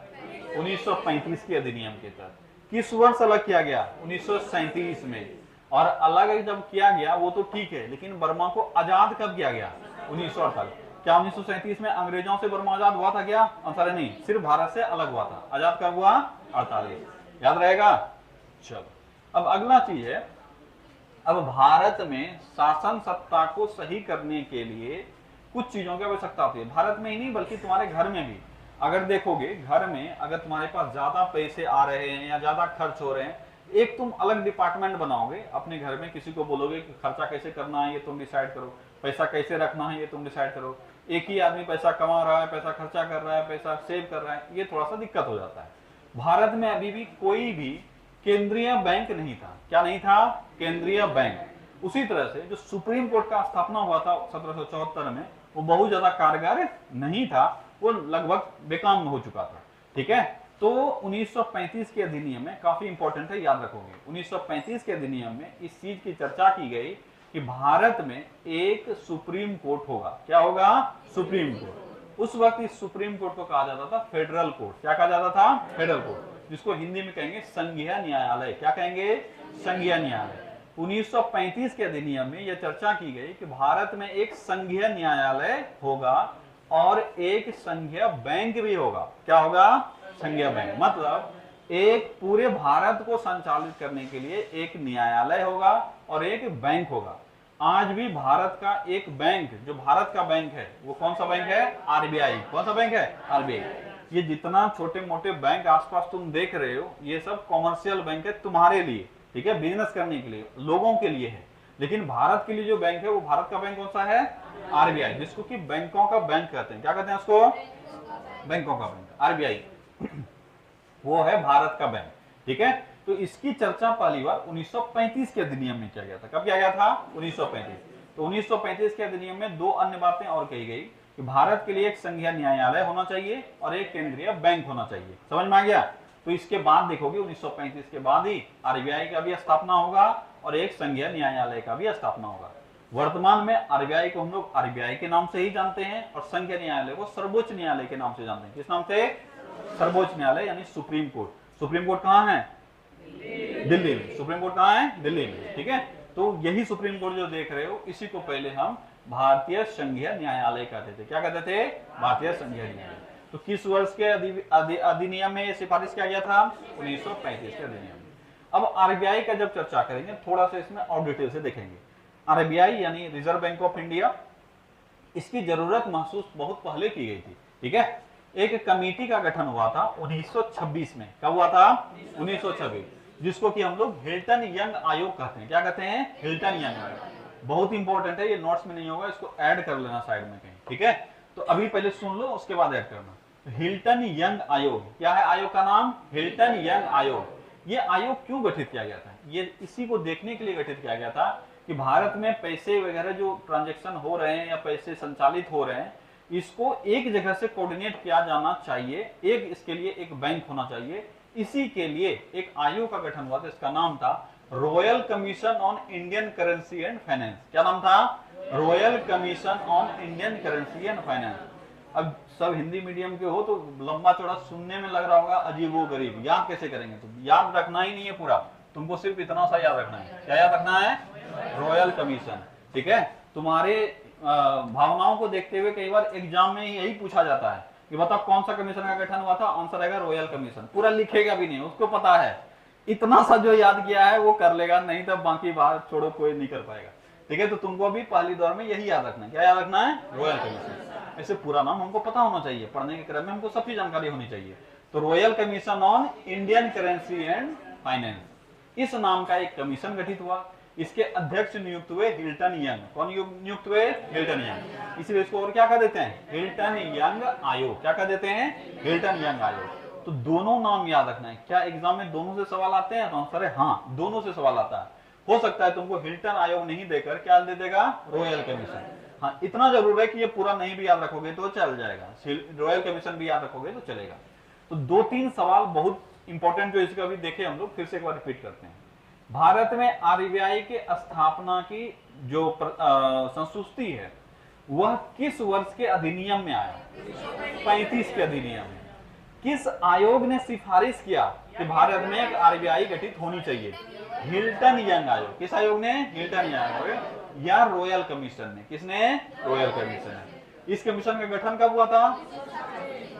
1935 के अधिनियम के तहत। किस वर्ष अलग किया गया, 1937 में। और अलग जब किया गया वो तो ठीक है, लेकिन बर्मा को आजाद कब किया गया, 1948। क्या 1937 में अंग्रेजों से बर्मा आजाद हुआ था क्या, आंसर नहीं, सिर्फ भारत से अलग हुआ था। आजाद कब हुआ, 48। याद रहेगा। चलो अब अगला चीज है, अब भारत में शासन सत्ता को सही करने के लिए कुछ चीजों की आवश्यकता होती है। भारत में ही नहीं बल्कि तुम्हारे घर में भी। अगर देखोगे घर में अगर तुम्हारे पास ज्यादा पैसे आ रहे हैं या ज्यादा खर्च हो रहे हैं, एक तुम अलग डिपार्टमेंट बनाओगे अपने घर में, किसी को बोलोगे कि खर्चा कैसे करना है ये तुम डिसाइड करो, पैसा कैसे रखना है ये तुम डिसाइड करो। एक ही आदमी पैसा कमा रहा है, पैसा खर्चा कर रहा है, पैसा सेव कर रहा है, ये थोड़ा सा दिक्कत हो जाता है। भारत में अभी भी कोई भी केंद्रीय बैंक नहीं था। क्या नहीं था, केंद्रीय बैंक। उसी तरह से जो सुप्रीम कोर्ट का स्थापना हुआ था 1774 में, वो बहुत ज्यादा कारगर नहीं था, वो लगभग बेकाम हो चुका था। ठीक है, तो 1935 के अधिनियम में काफी इंपॉर्टेंट है, याद रखोगे। 1935 के अधिनियम में इस चीज की चर्चा की गई कि भारत में एक सुप्रीम कोर्ट होगा। क्या होगा, सुप्रीम कोर्ट। उस वक्त इस सुप्रीम कोर्ट को कहा जाता था फेडरल कोर्ट। क्या कहा जाता था, फेडरल कोर्ट, जिसको हिंदी में कहेंगे संघीय न्यायालय। क्या कहेंगे, संघीय न्यायालय। 1935 के अधिनियम में यह चर्चा की गई कि भारत में एक संघीय न्यायालय होगा और एक संघीय बैंक भी होगा। क्या होगा, संघीय बैंक। मतलब एक पूरे भारत को संचालित करने के लिए एक न्यायालय होगा और एक बैंक होगा। आज भी भारत का एक बैंक, जो भारत का बैंक है, वो कौन सा बैंक है, आरबीआई। कौन सा बैंक है, आरबीआई। ये जितना छोटे मोटे बैंक आसपास तुम देख रहे हो, ये सब कॉमर्शियल बैंक है तुम्हारे लिए। ठीक है, बिजनेस करने के लिए, लोगों के लिए है। लेकिन भारत के लिए जो बैंक है, वो भारत का बैंक कौन सा है, आरबीआई, जिसको कि बैंकों का बैंक कहते हैं। क्या कहते हैं उसको, बैंकों का बैंक, आरबीआई। वो है भारत का बैंक। ठीक है, तो इसकी चर्चा पहली बार 1935 के अधिनियम में किया गया था। कब किया गया था, 1935। तो 1935 के अधिनियम में दो अन्य बातें और कही गई कि भारत के लिए एक संघीय न्यायालय होना चाहिए और एक केंद्रीय बैंक होना चाहिए। समझ में आ गया। तो इसके बाद देखोगे 1935 के बाद ही आरबीआई का भी स्थापना होगा और एक संघीय न्यायालय का भी स्थापना होगा। वर्तमान में आरबीआई को हम लोग आरबीआई के नाम से ही जानते हैं और संघीय न्यायालय को सर्वोच्च न्यायालय के नाम से जानते हैं। किस नाम से, सर्वोच्च न्यायालय यानी सुप्रीम कोर्ट। सुप्रीम कोर्ट कहाँ है, दिल्ली में। सुप्रीम कोर्ट कहाँ है, दिल्ली में। ठीक है, तो यही सुप्रीम कोर्ट जो देख रहे हो, इसी को पहले हम भारतीय संघीय न्यायालय कहते थे। क्या कहते थे, भारतीय संघीय न्यायालय। तो किस वर्ष के अधिनियम में सिफारिश किया गया था, 1935 के अधिनियम में। अब आरबीआई का जब चर्चा करेंगे, थोड़ा सा इसमें और डिटेल से देखेंगे। आरबीआई यानी रिजर्व बैंक ऑफ इंडिया, इसकी जरूरत महसूस बहुत पहले की गई थी। ठीक है, एक कमेटी का गठन हुआ था 1926 में। कब हुआ था, 1926, जिसको कि हम लोग हिल्टन यंग आयोग कहते हैं। क्या कहते हैं, हिल्टन यंग आयोग। बहुत इंपॉर्टेंट है, ये नोट्स में नहीं होगा, इसको ऐड कर लेना साइड में कहीं। ठीक है, तो अभी पहले सुन लो, उसके बाद ऐड करना। हिल्टन यंग आयोग, क्या है आयोग का नाम, हिल्टन यंग आयोग। ये आयोग क्यों गठित किया गया था, ये इसी को देखने के लिए गठित किया गया था कि भारत में पैसे वगैरह जो ट्रांजैक्शन हो रहे हैं या पैसे संचालित हो रहे हैं, इसको एक जगह से कोऑर्डिनेट किया जाना चाहिए, एक इसके लिए एक बैंक होना चाहिए। इसी के लिए एक आयोग का गठन हुआ था, इसका नाम था royal commission on Indian currency and finance. क्या नाम था? Royal commission on Indian currency and finance. अब सब हिंदी मीडियम के हो तो लंबा चौड़ा सुनने में लग रहा होगा अजीबो गरीब, याद कैसे करेंगे? तो याद रखना ही नहीं है पूरा, तुमको सिर्फ इतना सा याद रखना है। क्या याद रखना है? Royal commission. ठीक है, तुम्हारे भावनाओं को देखते हुए कई बार एग्जाम में यही पूछा जाता है कि बताओ कौन सा कमीशन का गठन हुआ था, आंसर आएगा रॉयल कमीशन। पूरा लिखेगा भी नहीं, उसको पता है, इतना सा जो याद किया है वो कर लेगा, नहीं तो बाकी बात छोड़ो, कोई नहीं कर पाएगा। ठीक है, तो तुमको भी पहली दौर में यही याद रखना है। क्या याद रखना है? Royal commission. ऐसे पूरा नाम हमको पता होना चाहिए, पढ़ने के क्रम में हमको सबकी जानकारी होनी चाहिए। तो royal commission on Indian currency and finance, इस नाम का एक कमीशन गठित हुआ। इसके अध्यक्ष नियुक्त हुए हिल्टन यंग। कौन नियुक्त हुए? Hilton young. इसलिए इसको और क्या कह देते हैं? हिल्टन यंग आयोग। क्या कह देते हैं? हिल्टन यंग आयोग। तो दोनों नाम याद रखना है। क्या एग्जाम में दोनों से सवाल आते हैं? तो आंसर है हाँ, दोनों से सवाल आता है। हो सकता है तुमको हिल्टन आयोग नहीं देकर क्या दे देगा? Royal commission. हाँ, इतना जरूर है कि ये पूरा नहीं भी याद रखोगे तो चल जाएगा, रॉयल कमीशन भी याद रखोगे तो चलेगा। तो दो तीन सवाल बहुत इंपॉर्टेंट जो इसका भी देखे हम लोग, फिर से एक बार रिपीट करते हैं। भारत में आरबीआई के स्थापना की जो संस्तुति है वह किस वर्ष के अधिनियम में आया? 35 के अधिनियम में। किस आयोग ने सिफारिश किया कि भारत में एक आरबीआई गठित होनी चाहिए? हिल्टन यंग आयोग। किस आयोग ने? हिल्टन यंग आयोग या रॉयल कमीशन ने? किसने? रॉयल कमीशन ने। इस कमीशन का गठन कब हुआ था?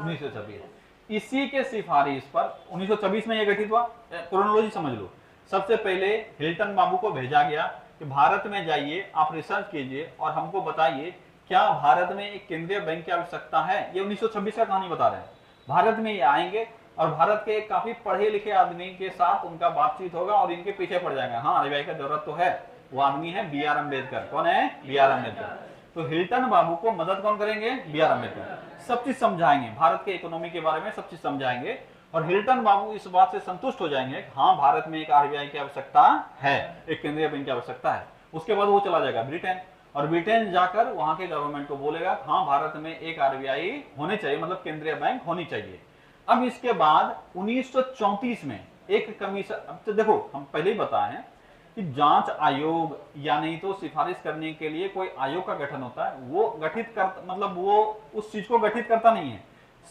1926। इसी के सिफारिश पर 1926 में यह गठित हुआ। क्रोनोलॉजी समझ लो। सबसे पहले हिल्टन बाबू को भेजा गया कि भारत में जाइए, आप रिसर्च कीजिए और हमको बताइए क्या भारत में एक केंद्रीय बैंक की आवश्यकता है। ये 1926 का कहानी बता रहे हैं। भारत में ये आएंगे और भारत के काफी पढ़े लिखे आदमी के साथ उनका बातचीत होगा और इनके पीछे पड़ जाएगा, हाँ आरबीआई का जरूरत तो है। वो आदमी है बी आर अम्बेडकर। कौन है? B R Ambedkar. तो हिल्टन बाबू को मदद कौन करेंगे? B R Ambedkar. सब चीज समझाएंगे, भारत के इकोनॉमी के बारे में सब चीज समझाएंगे और हिल्टन बाबू इस बात से संतुष्ट हो जाएंगे हाँ भारत में एक आरबीआई की आवश्यकता है, एक केंद्रीय बैंक की आवश्यकता है। उसके बाद वो चला जाएगा ब्रिटेन और ब्रिटेन जाकर वहां के गवर्नमेंट को बोलेगा हाँ भारत में एक आरबीआई होने चाहिए, मतलब केंद्रीय बैंक होनी चाहिए। अब इसके बाद 1934 में एक कमीशन, अब तो देखो हम पहले ही बताए हैं कि जांच आयोग या नहीं तो सिफारिश करने के लिए कोई आयोग का गठन होता है, वो गठित कर मतलब वो उस चीज को गठित करता नहीं है,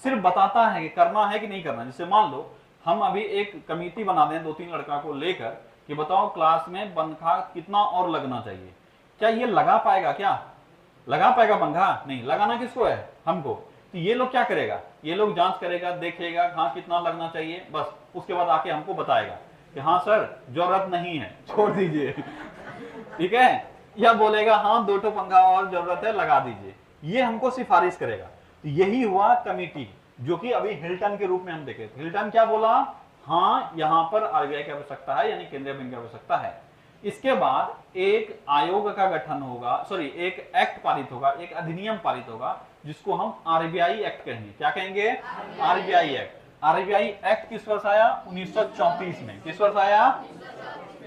सिर्फ बताता है कि करना है कि नहीं करना। जैसे मान लो हम अभी एक कमेटी बना दें 2-3 लड़का को लेकर कि बताओ क्लास में पंखा कितना और लगना चाहिए, क्या ये लगा पाएगा? क्या लगा पाएगा पंखा? नहीं। लगाना किसको है? हमको। तो ये लोग क्या करेगा? ये लोग जांच करेगा, देखेगा हाँ कितना लगना चाहिए, बस उसके बाद आके हमको बताएगा कि हाँ सर जरूरत नहीं है, छोड़ दीजिए। ठीक है, या बोलेगा हाँ 2 पंखा और जरूरत है, लगा दीजिए। ये हमको सिफारिश करेगा। तो यही हुआ कमेटी जो कि अभी हिल्टन के रूप में हम देखे। हिल्टन क्या बोला? हाँ यहां पर आरबीआई की आवश्यकता है, यानी केंद्रीय बैंक की आवश्यकता है। इसके बाद एक आयोग का गठन होगा, सॉरी एक एक्ट पारित होगा, एक अधिनियम पारित होगा जिसको हम आरबीआई एक्ट कहेंगे। क्या कहेंगे? RBI act. आरबीआई एक्ट किस वर्ष आया? 1934 में। किस वर्ष आया?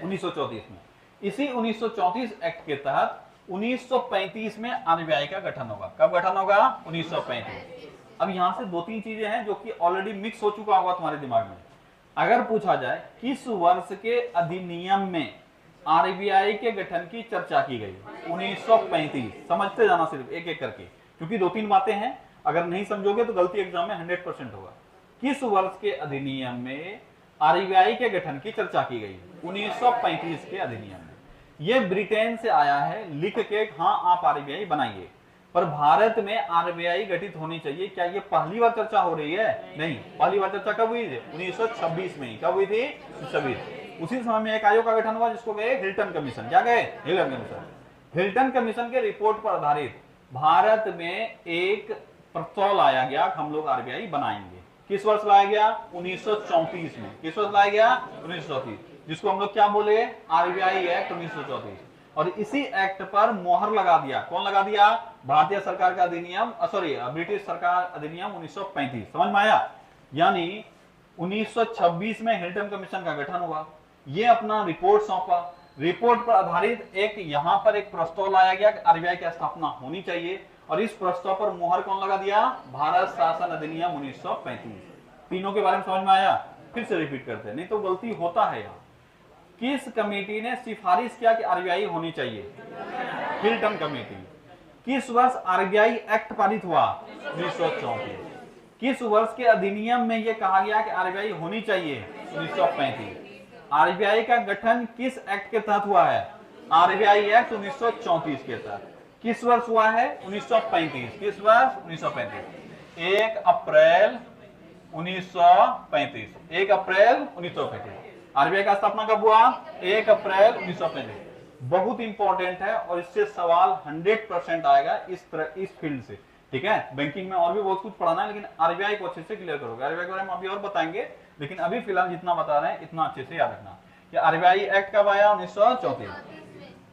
1934 में। इसी 1934 एक्ट के तहत 1935 में आरबीआई का गठन होगा। कब गठन होगा? 1935। अब यहां से 2-3 चीजें हैं जो कि ऑलरेडी मिक्स हो चुका होगा तुम्हारे दिमाग में। अगर पूछा जाए किस वर्ष के अधिनियम में आरबीआई के गठन की चर्चा की गई? 1935। समझते जाना सिर्फ एक एक करके, क्योंकि 2-3 बातें हैं, अगर नहीं समझोगे तो गलती एग्जाम में 100% होगा। किस वर्ष के अधिनियम में आरबीआई के गठन की चर्चा की गई? 1935 के अधिनियम में। यह ब्रिटेन से आया है लिख के हाँ आप आरबीआई बनाइए, पर भारत में आरबीआई गठित होनी चाहिए। क्या ये पहली बार चर्चा हो रही है? नहीं। पहली बार चर्चा कब हुई थी? 1926 में। कब हुई थी? 1926। उसी समय में एक आयोग का गठन हुआ जिसको कहे हिल्टन कमीशन। क्या कहे? Hilton commission. हिल्टन कमीशन के रिपोर्ट पर आधारित भारत में एक प्रस्ताव लाया गया, हम लोग आरबीआई बनाएंगे। किस वर्ष लाया गया? 1934 में। किस वर्ष लाया गया? 1934, जिसको हम लोग क्या बोले? RBI act 1934। और इसी एक्ट पर मोहर लगा दिया। कौन लगा दिया? भारतीय सरकार का अधिनियम, सॉरी ब्रिटिश सरकार अधिनियम 1935। समझ में आया? यानी 1926 में हिल्टन कमीशन का गठन हुआ, ये अपना रिपोर्ट सौंपा, रिपोर्ट पर आधारित एक यहां पर एक प्रस्ताव लाया गया कि आरबीआई की स्थापना होनी चाहिए, और इस प्रस्ताव पर मुहर कौन लगा दिया? भारत शासन अधिनियम 1935। तीनों के बारे में समझ में आया? फिर से रिपीट करते हैं, नहीं तो गलती होता है यहाँ। किस कमेटी ने सिफारिश किया कि आरबीआई होनी चाहिए? Hilton committee. किस वर्ष आरबीआई एक्ट पारित हुआ? 1934। किस वर्ष के अधिनियम में यह कहा गया कि आरबीआई होनी चाहिए? 1935। आरबीआई का गठन किस एक्ट के तहत हुआ है? आरबीआई एक्ट 1934 के तहत। किस वर्ष हुआ है? 1935। किस वर्ष? 1935। 1 अप्रैल 1935। 1 अप्रैल 1935। आरबीआई का स्थापना कब हुआ? 1 अप्रैल 1935। बहुत इंपॉर्टेंट है और इससे सवाल 100% आएगा इस फील्ड से, ठीक है। बैंकिंग में और भी बहुत कुछ पढ़ाना है, लेकिन आरबीआई को अच्छे से क्लियर करोगे। आरबीआई के बारे में अभी और बताएंगे, लेकिन अभी फिलहाल जितना बता रहे हैं इतना अच्छे से याद रखना कि आरबीआई एक्ट कब आया? 1934।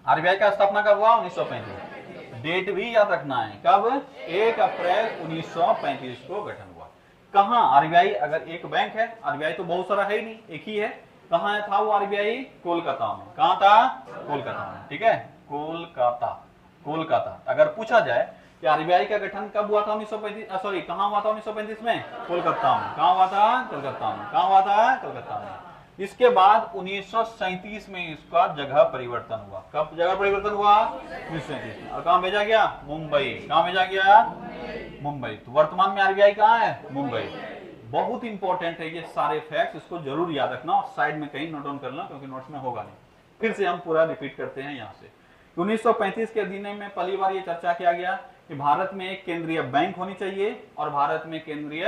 आरबीआई का स्थापना कब हुआ? 1935। डेट भी याद रखना है, कब? 1 अप्रैल 1935 को गठन हुआ। कहां आरबीआई? अगर एक बैंक है, आरबीआई तो बहुत सारा है ही नहीं, एक ही है। कहां था वो आरबीआई? कोलकाता में। कहां था? कोलकाता में, ठीक है। कोलकाता, कोलकाता। अगर पूछा जाए कि आरबीआई का गठन कब हुआ था? 1935, सॉरी, कहां हुआ था 1935 में? कोलकाता में। कहां हुआ था? कोलकाता में। कहां हुआ था? कोलकाता में। इसके बाद 1937 में इसका जगह परिवर्तन हुआ। कब जगह परिवर्तन हुआ? 1937 में। और कहां भेजा गया? मुंबई। कहां भेजा गया? मुंबई। तो वर्तमान में आरबीआई कहां है? मुंबई। बहुत इंपॉर्टेंट है ये सारे फैक्ट्स, इसको जरूर याद रखना और साइड में कहीं नोट डाउन करना, क्योंकि नोट्स में होगा नहीं। फिर से हम पूरा रिपीट करते हैं यहाँ से। 1935 के अधिनियम में पहली बार ये चर्चा किया गया कि भारत में एक केंद्रीय बैंक होनी चाहिए और भारत में केंद्रीय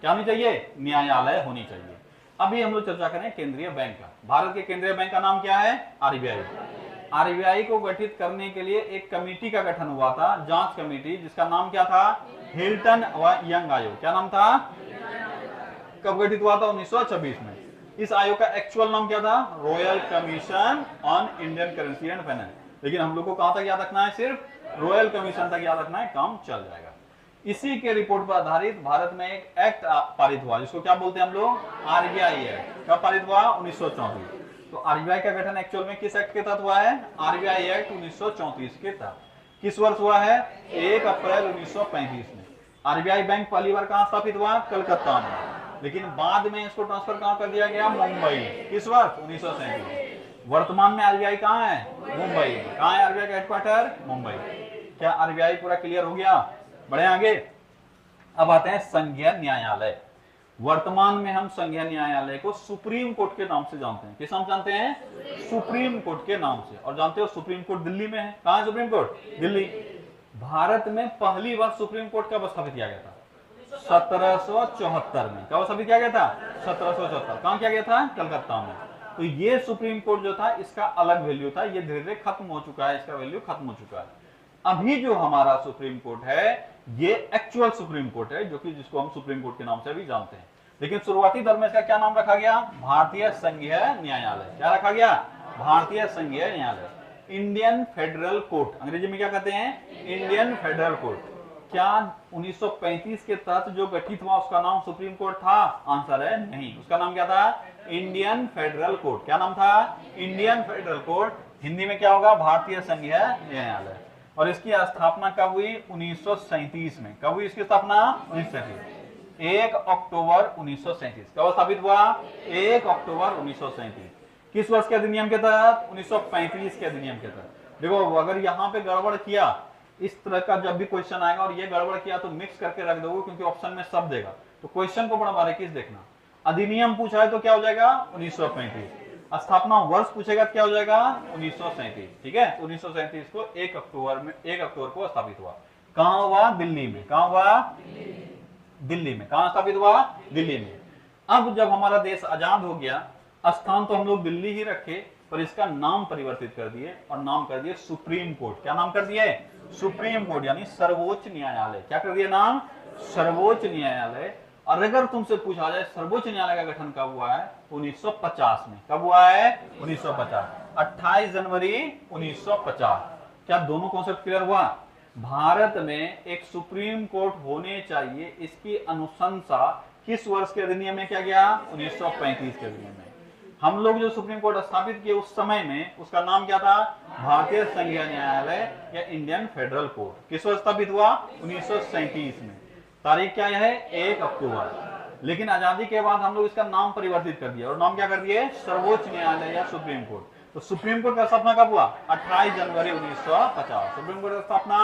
क्या होनी चाहिए? न्यायालय होनी चाहिए। अभी हम लोग चर्चा करें केंद्रीय बैंक का। भारत के केंद्रीय बैंक का नाम क्या है? आरबीआई। आरबीआई को गठित करने के लिए एक कमेटी का गठन हुआ था, जांच कमेटी, जिसका नाम क्या था? हिल्टन व यंग आयोग। क्या नाम था? कब गठित हुआ था? 1926 में। इस आयोग का एक्चुअल नाम क्या था? Royal commission on Indian currency and finance. लेकिन हम लोग को कहां तक याद रखना है? सिर्फ रॉयल कमीशन तक याद रखना है, काम चल जाएगा। इसी के रिपोर्ट पर आधारित भारत में एक एक्ट पारित हुआ, जिसको क्या बोलते हैं हम लोग? RBI act. कब पारित हुआ? 1934। तो आरबीआई का गठन एक्चुअल में किस एक्ट के तहत हुआ है? आरबीआई एक्ट 1934 के तहत। किस वर्ष हुआ है? 1 अप्रैल 1935 में। आरबीआई बैंक पहली बार कहां स्थापित हुआ? कलकत्ता में। लेकिन बाद में इसको ट्रांसफर कहां कर दिया गया? मुंबई। किस वर्ष? 1937। वर्तमान में आरबीआई कहां है? मुंबई। कहां है आरबीआई का हेडक्वार्टर? मुंबई। क्या आरबीआई पूरा क्लियर हो गया? बढ़े आगे। अब आते हैं संघीय न्यायालय। वर्तमान में हम संघीय न्यायालय को सुप्रीम कोर्ट के नाम से जानते हैं। किस नाम जानते हैं? सुप्रीम कोर्ट के नाम से। और जानते हो सुप्रीम कोर्ट दिल्ली में है। कहां है सुप्रीम कोर्ट? दिल्ली। भारत में पहली बार सुप्रीम कोर्ट कब स्थापित किया गया था? 1774 में। कब स्थापित किया गया था? 1774। कहां किया गया था? कलकत्ता में। तो ये सुप्रीम कोर्ट जो था, इसका अलग वैल्यू था, ये धीरे धीरे खत्म हो चुका है, इसका वैल्यू खत्म हो चुका है। अभी जो हमारा सुप्रीम कोर्ट है, ये एक्चुअल सुप्रीम कोर्ट है, जो कि जिसको हम सुप्रीम कोर्ट के नाम से भी जानते हैं। लेकिन शुरुआती दौर में इसका क्या नाम रखा गया? भारतीय संघीय न्यायालय। क्या रखा गया? भारतीय संघीय न्यायालय। इंडियन फेडरल कोर्ट, अंग्रेजी में क्या कहते हैं? Indian federal court. क्या 1935 के तहत जो गठित हुआ उसका नाम सुप्रीम कोर्ट था? आंसर है नहीं। उसका नाम क्या था? Indian federal court. क्या नाम था? Indian federal court. हिंदी में क्या होगा? भारतीय संघीय न्यायालय। और इसकी स्थापना कब हुई? 1937 में। कब हुई इसकी स्थापना? 1937। 1 अक्टूबर 1937। कब स्थापित हुआ? 1 अक्टूबर 1937। किस वर्ष के अधिनियम के तहत? 1935 के अधिनियम के तहत। देखो, अगर यहाँ पे गड़बड़ किया, इस तरह का जब भी क्वेश्चन आएगा और ये गड़बड़ किया तो मिक्स करके रख दोगे, क्योंकि ऑप्शन में सब देगा। तो क्वेश्चन को बड़ा बारीकी से देखना। अधिनियम पूछा है तो क्या हो जाएगा? 1935। स्थापना वर्ष पूछेगा तो क्या हो जाएगा? 1937। ठीक है। 1937 को 1 अक्टूबर को स्थापित हुआ। कहां हुआ? दिल्ली में। कहां हुआ? दिल्ली में। कहां स्थापित हुआ? दिल्ली में। अब जब हमारा देश आजाद हो गया, स्थान तो हम लोग दिल्ली ही रखे, पर इसका नाम परिवर्तित कर दिए और नाम कर दिए सुप्रीम कोर्ट। क्या नाम कर दिए? सुप्रीम कोर्ट, यानी सर्वोच्च न्यायालय। क्या कर दिया नाम? सर्वोच्च न्यायालय। और अगर तुमसे पूछा जाए सर्वोच्च न्यायालय का गठन कब हुआ है? 1950 में। कब हुआ है? 1950। 28 जनवरी 1950। क्या दोनों कॉन्सेप्ट क्लियर हुआ? भारत में एक सुप्रीम कोर्ट होने चाहिए, इसकी अनुशंसा किस वर्ष के अधिनियम में किया गया? 1935 के अधिनियम में। हम लोग जो सुप्रीम कोर्ट स्थापित किए उस समय में उसका नाम क्या था? भारतीय संघीय न्यायालय या इंडियन फेडरल कोर्ट। किस वर्ष स्थापित हुआ? 1937 में। तारीख क्या है? 1 अक्टूबर। लेकिन आजादी के बाद हम लोग इसका नाम परिवर्तित कर दिया और नाम क्या कर दिए? सर्वोच्च न्यायालय या सुप्रीम कोर्ट। तो सुप्रीम कोर्ट का स्थापना कब हुआ? 28 जनवरी 1950। सुप्रीम कोर्ट का स्थापना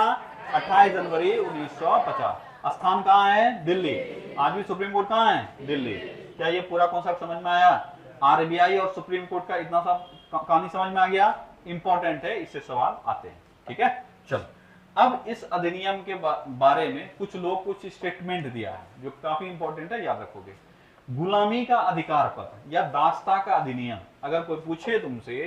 28 जनवरी 1950। स्थान कहाँ है? दिल्ली। आज भी सुप्रीम कोर्ट कहाँ है? दिल्ली। क्या ये पूरा कॉन्सेप्ट समझ में आया? आरबीआई और सुप्रीम कोर्ट का इतना सा कहानी समझ में आ गया? इंपॉर्टेंट है, इससे सवाल आते हैं। ठीक है, चलो अब इस अधिनियम के बारे में कुछ लोग कुछ स्टेटमेंट दिया है जो काफी इंपॉर्टेंट है, याद रखोगे। गुलामी का अधिकार पत्र या दास्ता का अधिनियम। अगर कोई पूछे तुमसे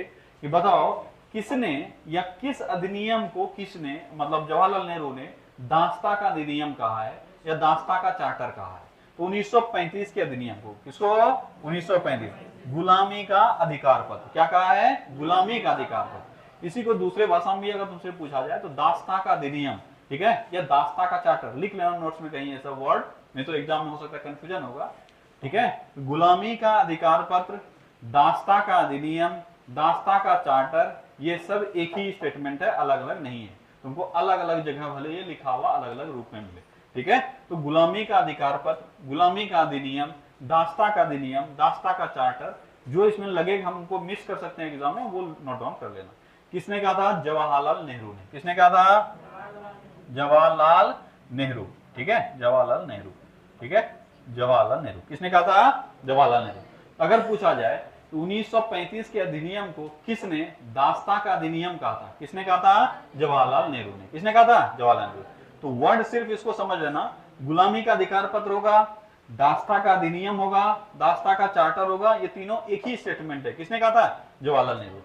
कि बताओ किसने या किस अधिनियम को किसने, मतलब जवाहरलाल नेहरू ने दास्ता का अधिनियम कहा है या दास्ता का चार्टर कहा है, तो 1935 के अधिनियम को। किसको? 1935। गुलामी का अधिकार पत्र। क्या कहा है? गुलामी का अधिकार पत्र। इसी को दूसरे भाषा में अगर तुमसे पूछा जाए तो दास्ता का अधिनियम, ठीक है, या दास्ता का चार्टर। लिख लेना नोट्स में कहीं ऐसा वर्ड, नहीं तो एग्जाम में हो सकता है कंफ्यूजन होगा। ठीक है, गुलामी का अधिकार पत्र, दास्ता का अधिनियम, दास्ता का चार्टर, ये सब एक ही स्टेटमेंट है, अलग अलग नहीं है। तुमको अलग अलग जगह भले ये लिखा हुआ अलग अलग रूप में मिले। ठीक है, तो गुलामी का अधिकार पत्र, गुलामी का अधिनियम, दास्ता का अधिनियम, दास्ता का चार्टर, जो इसमें लगेगा हमको मिस कर सकते हैं एग्जाम में, वो नोट डाउन कर लेना। किसने कहा था? जवाहरलाल नेहरू ने। किसने कहा था? जवाहरलाल नेहरू। ठीक है, जवाहरलाल नेहरू। ठीक है, जवाहरलाल नेहरू। किसने कहा था? जवाहरलाल नेहरू। अगर पूछा जाए तो 1935 के अधिनियम को किसने दास्ता का अधिनियम कहा था? किसने कहा था? जवाहरलाल नेहरू ने। किसने कहा था? जवाहरलाल नेहरू। तो वर्ड सिर्फ इसको समझ लेना, गुलामी का अधिकार पत्र होगा, दास्ता का अधिनियम होगा, दास्ता का चार्टर होगा, ये तीनों एक ही स्टेटमेंट है। किसने कहा था? जवाहरलाल नेहरू।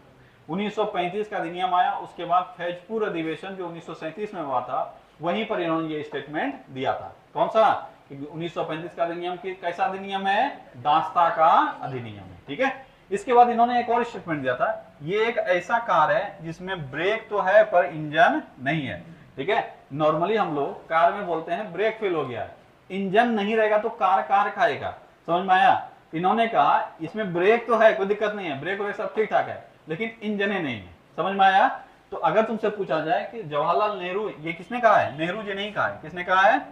1935 का अधिनियम आया, उसके बाद फैजपुर अधिवेशन जो 1937 में हुआ था, वहीं पर इन्होंने ये स्टेटमेंट दिया था। कौन सा? 1935 का अधिनियम कैसा अधिनियम है? दास्ता का अधिनियम है। ठीक है, इसके बाद इन्होंने एक और स्टेटमेंट दिया था, ये एक ऐसा कार है जिसमें ब्रेक तो है पर इंजन नहीं है। ठीक है, नॉर्मली हम लोग कार में बोलते हैं ब्रेक फेल हो गया है, इंजन नहीं रहेगा तो कार खाएगा। समझ में आया? इन्होंने कहा इसमें ब्रेक तो है, कोई दिक्कत नहीं है, ब्रेक वगैरह सब ठीक ठाक है, लेकिन इंजन ही नहीं है। समझ में आया? तो अगर तुमसे पूछा जाए कि जवाहरलाल नेहरू, ये किसने कहा है? नेहरू जी ने ही कहा है। किसने कहा है?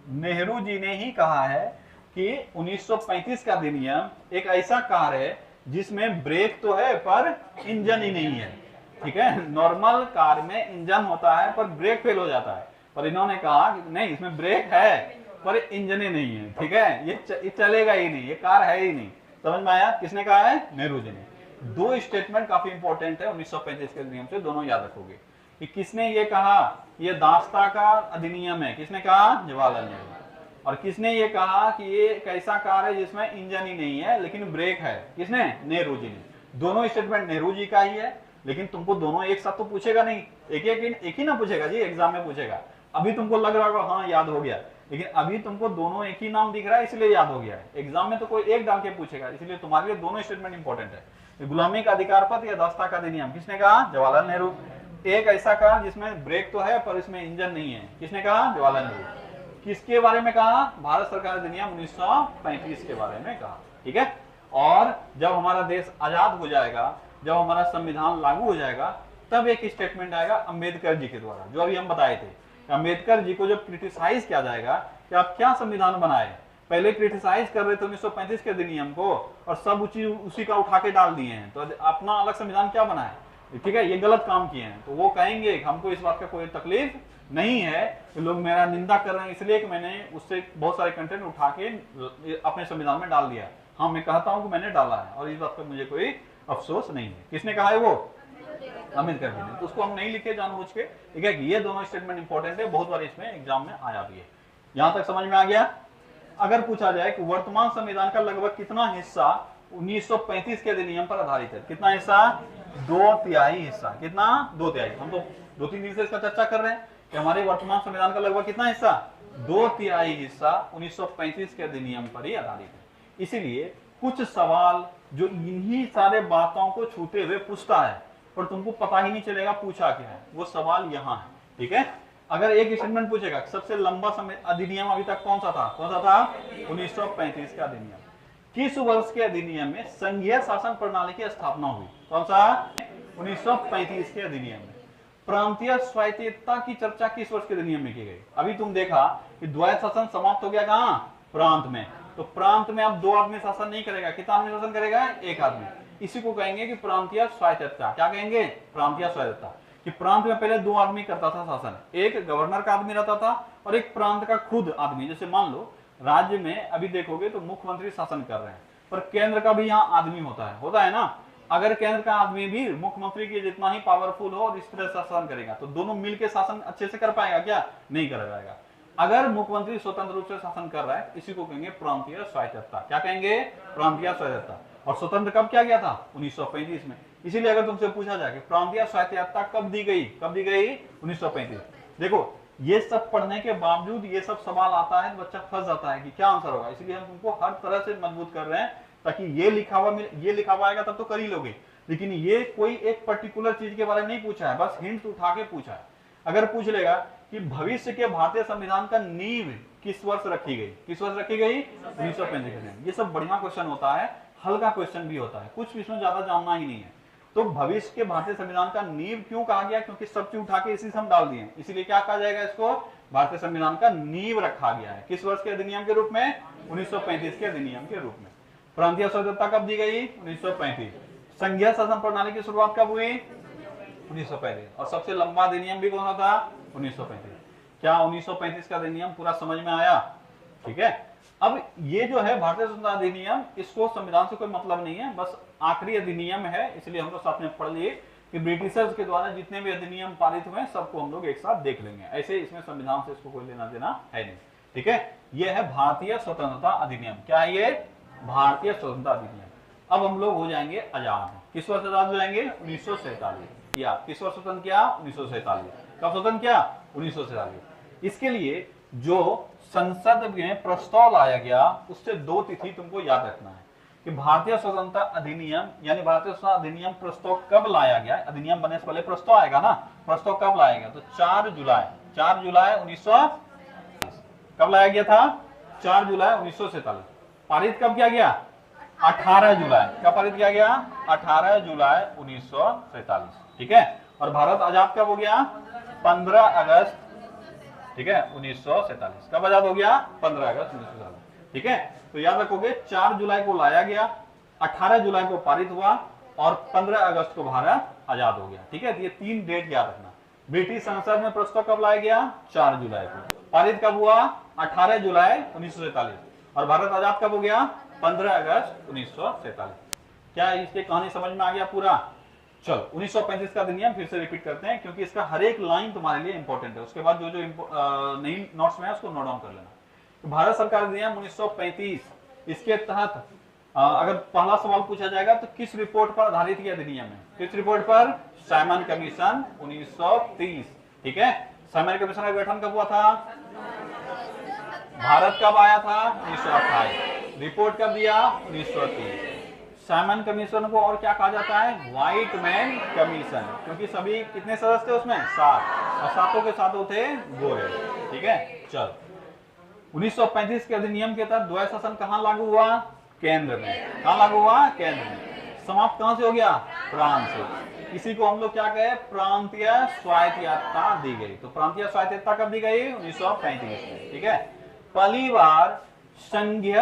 नेहरू जी ने ही कहा है कि 1935 का अधिनियम एक ऐसा कार है जिसमें ब्रेक तो है पर इंजन ही नहीं है। ठीक है, नॉर्मल कार में इंजन होता है पर ब्रेक फेल हो जाता है, पर इन्होंने कहा कि नहीं, इसमें ब्रेक है पर इंजन ही नहीं है। ठीक है, ये चलेगा ही नहीं, ये कार है ही नहीं। समझ में आया? किसने कहा है? नेहरू जी ने। दो स्टेटमेंट काफी इंपॉर्टेंट है 1935 के अधिनियम से, दोनों याद रखोगे कि किसने ये कहा ये दास्ता का अधिनियम है। किसने कहा? जवाहरलाल नेहरू। और किसने ये कहा कि ये एक ऐसा कार है जिसमें इंजन ही नहीं है लेकिन ब्रेक है? किसने? नेहरू जी ने। दोनों स्टेटमेंट नेहरू जी का ही है, लेकिन तुमको दोनों एक साथ तो पूछेगा नहीं, एक ही ना पूछेगा जी, एग्जाम में पूछेगा। अभी तुमको लग रहा होगा हाँ याद हो गया, लेकिन अभी तुमको दोनों एक ही नाम दिख रहा है इसलिए याद हो गया है। एग्जाम में तो कोई एक डाल के पूछेगा, इसलिए तुम्हारे लिए दोनों स्टेटमेंट इंपॉर्टेंट है। गुलामी का अधिकार पत्र या दास्ता का अधिनियम, किसने कहा? जवाहरलाल नेहरू। एक ऐसा कार जिसमें ब्रेक तो है पर इसमें इंजन नहीं है, किसने कहा? जवाहरलाल नेहरू। किसके बारे में कहा? भारत सरकार अधिनियम 1935 के बारे में कहा। ठीक है, और जब हमारा देश आजाद हो जाएगा, जब हमारा संविधान लागू हो जाएगा, तब एक स्टेटमेंट आएगा अम्बेडकर जी के द्वारा, जो अभी हम बताए थे। अम्बेडकर जी को जब क्रिटिसाइज किया जाएगा कि आप क्या संविधान बनाए, पहले क्रिटिसाइज कर रहे थे 1935 के अधिनियम को और सब उसी का उठा के डाल दिए हैं, तो अपना अलग संविधान क्या बनाए? ठीक है, ये गलत काम किए हैं। तो वो कहेंगे हमको इस बात का कोई तकलीफ नहीं है कि लोग मेरा निंदा कर रहे हैं इसलिए कि मैंने उससे बहुत सारे कंटेंट उठा के अपने संविधान में डाल दिया। हाँ, मैं कहता हूं कि मैंने डाला है और इस बात पर मुझे कोई अफसोस नहीं है। किसने कहा है? वो अम्बेडकर जी ने। तो उसको हम नहीं लिखे जानबूझ के। ठीक है, ये दोनों स्टेटमेंट इंपॉर्टेंट है, बहुत बार इसमें एग्जाम में आया भी है। यहां तक समझ में आ गया? अगर पूछा जाए कि वर्तमान संविधान का लगभग कितना हिस्सा 1935 के अधिनियम पर आधारित है, कितना हिस्सा? 2/3 हिस्सा। कितना? 2/3। हम तो 2-3 दिन से इसका चर्चा कर रहे हैं कि हमारे वर्तमान संविधान का लगभग कितना हिस्सा? 2/3 हिस्सा 1935 के अधिनियम पर ही आधारित है। इसीलिए कुछ सवाल जो इन्हीं सारे बातों को छूते हुए पूछता है पर तुमको पता ही नहीं चलेगा पूछा क्या है, वो सवाल यहाँ है। ठीक है, अगर एक स्टेटमेंट पूछेगा सबसे लंबा समय अधिनियम अभी तक कौन सा था? 1935 का अधिनियम। किस वर्ष के अधिनियम में संघीय शासन प्रणाली की स्थापना हुई? कौन सा? 1935 के अधिनियम में। प्रांतीय स्वायत्तता की चर्चा किस वर्ष के अधिनियम में की गई? अभी तुम देखा कि द्वैत शासन समाप्त हो गया कहां? प्रांत में। तो प्रांत में अब 2 आदमी शासन नहीं करेगा, कितना आदमी शासन करेगा? 1 आदमी। इसी को कहेंगे कि प्रांतीय स्वायत्तता। क्या कहेंगे? प्रांतीय स्वायत्तता। कि प्रांत में पहले 2 आदमी करता था शासन, एक गवर्नर का आदमी रहता था और एक प्रांत का खुद आदमी। जैसे मान लो राज्य में अभी देखोगे तो मुख्यमंत्री शासन कर रहे हैं, पर केंद्र का भी यहाँ आदमी होता है ना। अगर केंद्र का आदमी भी मुख्यमंत्री के जितना ही पावरफुल हो और इस तरह शासन करेगा तो दोनों मिलकर शासन अच्छे से कर पाएगा क्या? नहीं कर पाएगा। अगर मुख्यमंत्री स्वतंत्र रूप से शासन कर रहा है, इसी को कहेंगे प्रांतीय स्वायत्तता। क्या कहेंगे? प्रांतीय स्वायत्तता। और स्वतंत्र कब किया गया था? 1935 में। इसीलिए अगर तुमसे पूछा जाए कि प्रांतीय स्वायत्तता कब दी गई? 1935। देखो ये सब पढ़ने के बावजूद ये सब सवाल आता है, बच्चा फंस जाता है कि क्या आंसर होगा। इसलिए हम तुमको हर तरह से मजबूत कर रहे हैं ताकि ये लिखा हुआ आएगा तब तो कर ही लोगे, लेकिन ये कोई एक पर्टिकुलर चीज के बारे में नहीं पूछा है, बस हिंट उठा के पूछा है। अगर पूछ लेगा कि भविष्य के भारतीय संविधान का नींव किस वर्ष रखी गई? किस वर्ष रखी गई? 1935। ये सब बढ़िया क्वेश्चन होता है, हल्का क्वेश्चन भी होता है, कुछ इसमें ज्यादा जानना ही नहीं है। तो भविष्य के भारतीय संविधान का नींव क्यों कहा गया? क्योंकि सब चीज उठा के इसी से हम डाल दिए, इसीलिए क्या कहा जाएगा इसको? भारतीय संविधान का नींव रखा गया है। किस वर्ष के अधिनियम के रूप में? 1935 के अधिनियम के रूप में। प्रांतीय स्वायत्तता कब दी गई? 1935। संघीय शासन प्रणाली की शुरुआत कब हुई? 1935। और सबसे लंबा अधिनियम भी कौन सा था? 1935। क्या 1935 का अधिनियम पूरा समझ में आया? ठीक है। अब ये जो है भारतीय स्वतंत्रता अधिनियम, इसको संविधान से कोई मतलब नहीं है, बस आखिरी अधिनियम है। इसलिए हम लोग साथ में पढ़ लिए कि ब्रिटिशर्स के द्वारा जितने भी अधिनियम पारित हुए सबको हम लोग एक साथ देख लेंगे। ऐसे इसमें संविधान से इसको कोई लेना देना है नहीं। ठीक है। ये है भारतीय स्वतंत्रता अधिनियम। क्या है ये? भारतीय स्वतंत्रता अधिनियम। अब हम लोग हो जाएंगे आजाद। किस वर्ष आजाद हो जाएंगे? 1947। या किस वर्ष स्वतंत्र किया? 1947। कब स्वतंत्र किया? 1947। इसके लिए जो संसद में प्रस्ताव लाया गया उससे 2 तिथि तुमको याद रखना है कि भारतीय स्वतंत्रता अधिनियम यानी भारतीय स्वतंत्रता अधिनियम प्रस्ताव कब लाया गया? अधिनियम बनने से पहले प्रस्ताव आएगा ना, प्रस्ताव कब लाया गया? तो 4 जुलाई 1900 कब लाया गया था? 4 जुलाई 1947। पारित कब किया गया? 18 जुलाई। कब पारित किया गया? 18 जुलाई 1947। ठीक है। और भारत आजाद कब हो गया? 15 अगस्त, ठीक है, 1947। कब आजाद हो गया? 15 अगस्त 1947। ठीक है। तो याद रखोगे 4 जुलाई को लाया गया, 18 जुलाई को पारित हुआ और 15 अगस्त को भारत आजाद हो गया। ठीक है। तो ये 3 डेट याद रखना। ब्रिटिश संसद में प्रस्ताव कब लाया गया? 4 जुलाई को। पारित कब हुआ? 18 जुलाई 1947। और भारत आजाद कब हो गया? 15 अगस्त 1947। क्या इसकी कहानी समझ में आ गया पूरा? चलो 1935 का अधिनियम फिर से रिपीट करते हैं क्योंकि इसका हर एक लाइन तुम्हारे लिए इंपॉर्टेंट है। उसके बाद जो नई नोट्स में है उसको नोट डाउन कर लेना। तो भारत सरकार अधिनियम 1935, इसके तहत अगर पहला सवाल पूछा जाएगा तो किस रिपोर्ट पर आधारित यह अधिनियम है? किस रिपोर्ट पर? Simon commission 1930। ठीक है। साइमन कमीशन का गठन कब हुआ था? भारत कब आया था? 1928। रिपोर्ट कब दिया? 1930। साइमन कमीशन को और क्या कहा जाता है? व्हाइट मैन कमीशन, क्योंकि सभी कितने सदस्य थे उसमें? 7, और 7 के 7 थे गोरे। ठीक है। चल 1935 के अधिनियम के तहत द्वैत शासन कहां लागू हुआ? केंद्र में। कहां लागू हुआ? केंद्र में। समाप्त कहां से हो गया? प्रांत से। इसी को हम लोग क्या कहे? प्रांतीय स्वायत्तता दी गई। तो प्रांतीय स्वायत्तता कब दी गई? 1935 में। ठीक है। पहली बार संघीय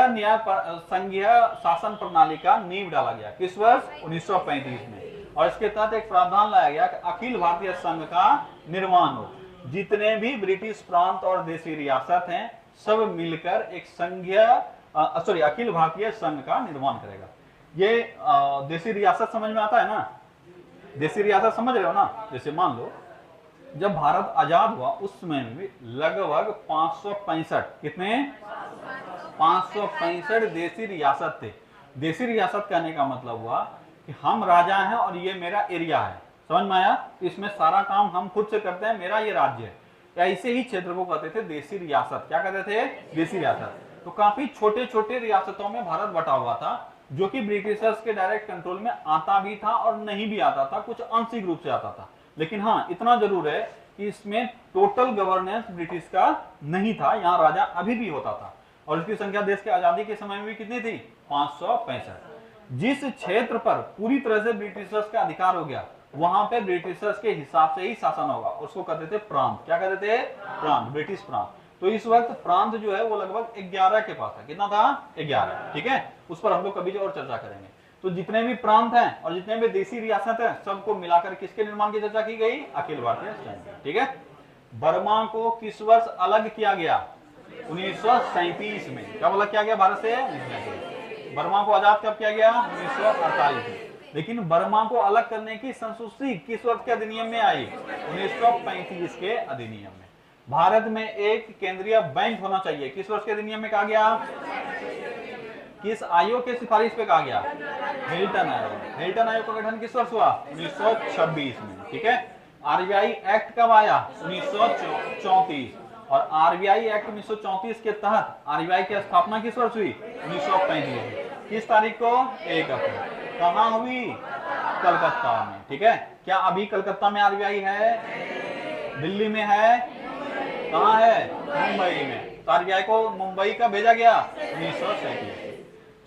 शासन प्रणाली का नींव डाला गया। किस वर्ष? 1935 में। और इसके तहत एक प्रावधान लाया गया कि अखिल भारतीय संघ का निर्माण हो। जितने भी ब्रिटिश प्रांत और देशी रियासत हैं सब मिलकर एक अखिल भारतीय संघ का निर्माण करेगा। ये देशी रियासत समझ में आता है ना? देशी रियासत समझ रहे हो ना? जैसे मान लो जब भारत आजाद हुआ उस समय में लगभग 565, कितने? 565 देशी रियासत थे। देशी रियासत कहने का मतलब हुआ कि हम राजा हैं और ये मेरा एरिया है। समझ में आया? इसमें सारा काम हम खुद से करते हैं, मेरा ये राज्य है। ऐसे ही क्षेत्र को कहते थे देशी रियासत। क्या कहते थे? देशी रियासत। तो काफी छोटे छोटे रियासतों में भारत बटा हुआ था, जो कि ब्रिटिशर्स के डायरेक्ट कंट्रोल में आता भी था और नहीं भी आता था, कुछ आंशिक रूप से आता था। लेकिन हाँ, इतना जरूर है कि इसमें टोटल गवर्नेंस ब्रिटिश का नहीं था, यहाँ राजा अभी भी होता था। और इसकी संख्या देश के आजादी के समय में भी कितनी थी? 565। जिस क्षेत्र पर पूरी तरह से ब्रिटिशर्स का अधिकार हो गया वहां पे ब्रिटिशर्स के हिसाब से ही शासन होगा, उसको कहते थे प्रांत। क्या कहते थे? प्रांत, ब्रिटिश प्रांत। तो इस वक्त प्रांत जो है वो लगभग 11 के पास है। कितना था? 11। ठीक है, उस पर हम लोग कभी और चर्चा करेंगे। तो जितने भी प्रांत हैं और जितने भी देसी रियासत हैं सबको मिलाकर किसके निर्माण की चर्चा की गई? अखिल भारतीय संघ। ठीक है। बर्मा को किस वर्ष अलग किया गया? 1937 में। कब अलग किया गया भारत से? बर्मा को आजाद कब किया गया? 1948 में। लेकिन बर्मा को अलग करने की संस्तुति किस वर्ष के अधिनियम में आई? 1935 के अधिनियम में। भारत में एक केंद्रीय बैंक होना चाहिए, किस वर्ष के अधिनियम में कहा गया? किस आयोग के सिफारिश पे कहा गया? हिल्टन आयोग। हिल्टन आयोग का गठन किस वर्ष हुआ? 1926 में। ठीक है। आरबीआई एक्ट कब आया? 1934। और आरबीआई एक्ट 1934 के तहत आरबीआई की स्थापना किस वर्ष हुई? 1935 में। किस तारीख को? 1 अप्रैल। कहाँ हुई? कलकत्ता में। ठीक है। क्या अभी कलकत्ता में आरबीआई है? दिल्ली में है? कहाँ है? मुंबई में। तो आरबीआई को मुंबई का भेजा गया? 1937।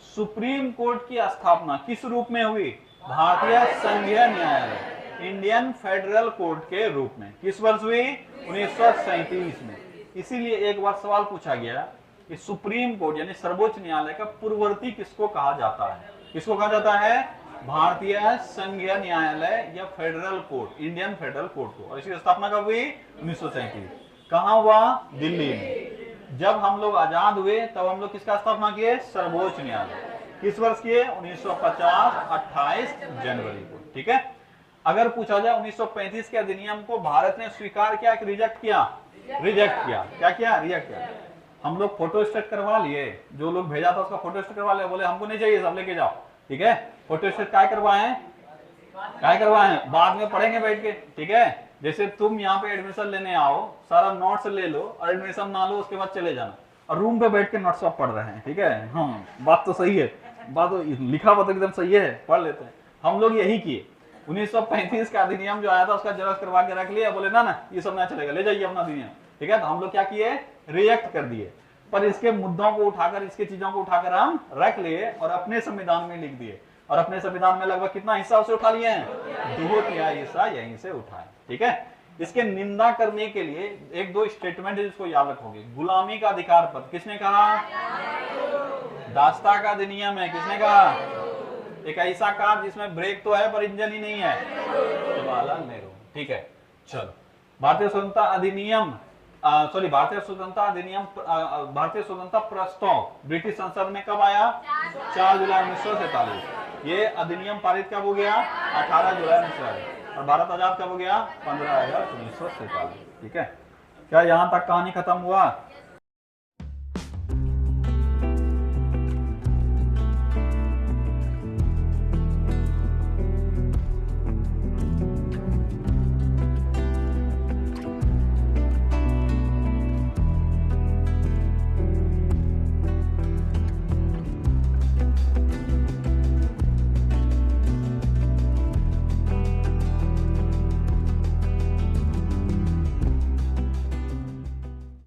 सुप्रीम कोर्ट की स्थापना किस रूप में हुई? भारतीय संघीय न्यायालय, इंडियन फेडरल कोर्ट के रूप में। किस वर्ष हुई? 1937 में। इसीलिए एक बार सवाल पूछा गया कि सुप्रीम कोर्ट यानी सर्वोच्च न्यायालय का पूर्ववर्ती किसको कहा जाता है? किसको कहा जाता है? भारतीय संघीय न्यायालय या federal court, Indian federal court को। और इसकी स्थापना कब हुई? 1937। कहाँ हुआ? दिल्ली में। जब हम लोग आजाद हुए तब हम लोग किसका स्थापना किए? सर्वोच्च न्यायालय। किस वर्ष किए? 1950 28 जनवरी को। ठीक है। अगर पूछा जाए 1935 के अधिनियम को भारत ने स्वीकार किया कि रिजेक्ट किया? रिजेक्ट किया। क्या किया? रिजेक्ट किया। हम लोग फोटो स्टेट करवा लिए, जो लोग भेजा था उसका फोटो स्टेट करवा लिया, बोले हमको नहीं चाहिए, सब लेके जाओ। ठीक है। फोटो स्टेट काय करवाए? काय करवाए? बाद में पढ़ेंगे बैठ के। ठीक है। जैसे तुम यहाँ पे एडमिशन लेने आओ, सारा नोट्स ले लो और एडमिशन ना लो, उसके बाद चले जाना और रूम पे बैठ के नोट्स सब पढ़ रहे हैं। ठीक है। हाँ, बात तो सही है, बात तो लिखा हुआ तो एकदम सही है, पढ़ लेते हैं। हम लोग यही किए। 1935 का अधिनियम जो आया था उसका जेरॉक्स करवा के रख लिया, बोले ना ना ये सब ना चलेगा, ले जाइए अपना अधिनियम। ठीक है। तो हम लोग क्या किए? रिजेक्ट कर दिए। पर इसके मुद्दों को उठाकर, इसके चीजों को उठाकर हम रख लिए और अपने संविधान में लिख दिए। और अपने संविधान में लगभग कितना हिस्सा उसे उठा लिए हैं? 2/3 हिस्सा यहीं से उठाए। ठीक है। इसके निंदा करने के लिए एक दो स्टेटमेंट है जिसको याद रखोगे। गुलामी का अधिकार पर किसने कहा? दास्ता का अधिनियम है। किसने कहा? एक ऐसा कार जिसमें ब्रेक तो है पर इंजन ही नहीं है, जवाहरलाल नेहरू। ठीक है। चलो, भारतीय स्वतंत्रता अधिनियम, भारतीय स्वतंत्रता अधिनियम, भारतीय स्वतंत्रता प्रस्ताव ब्रिटिश संसद में कब आया? 4 जुलाई 1947। ये अधिनियम पारित कब हो गया? 18 जुलाई 1947। और भारत आजाद कब हो गया? 15 अगस्त 1947। ठीक है। क्या यहाँ तक कहानी खत्म हुआ?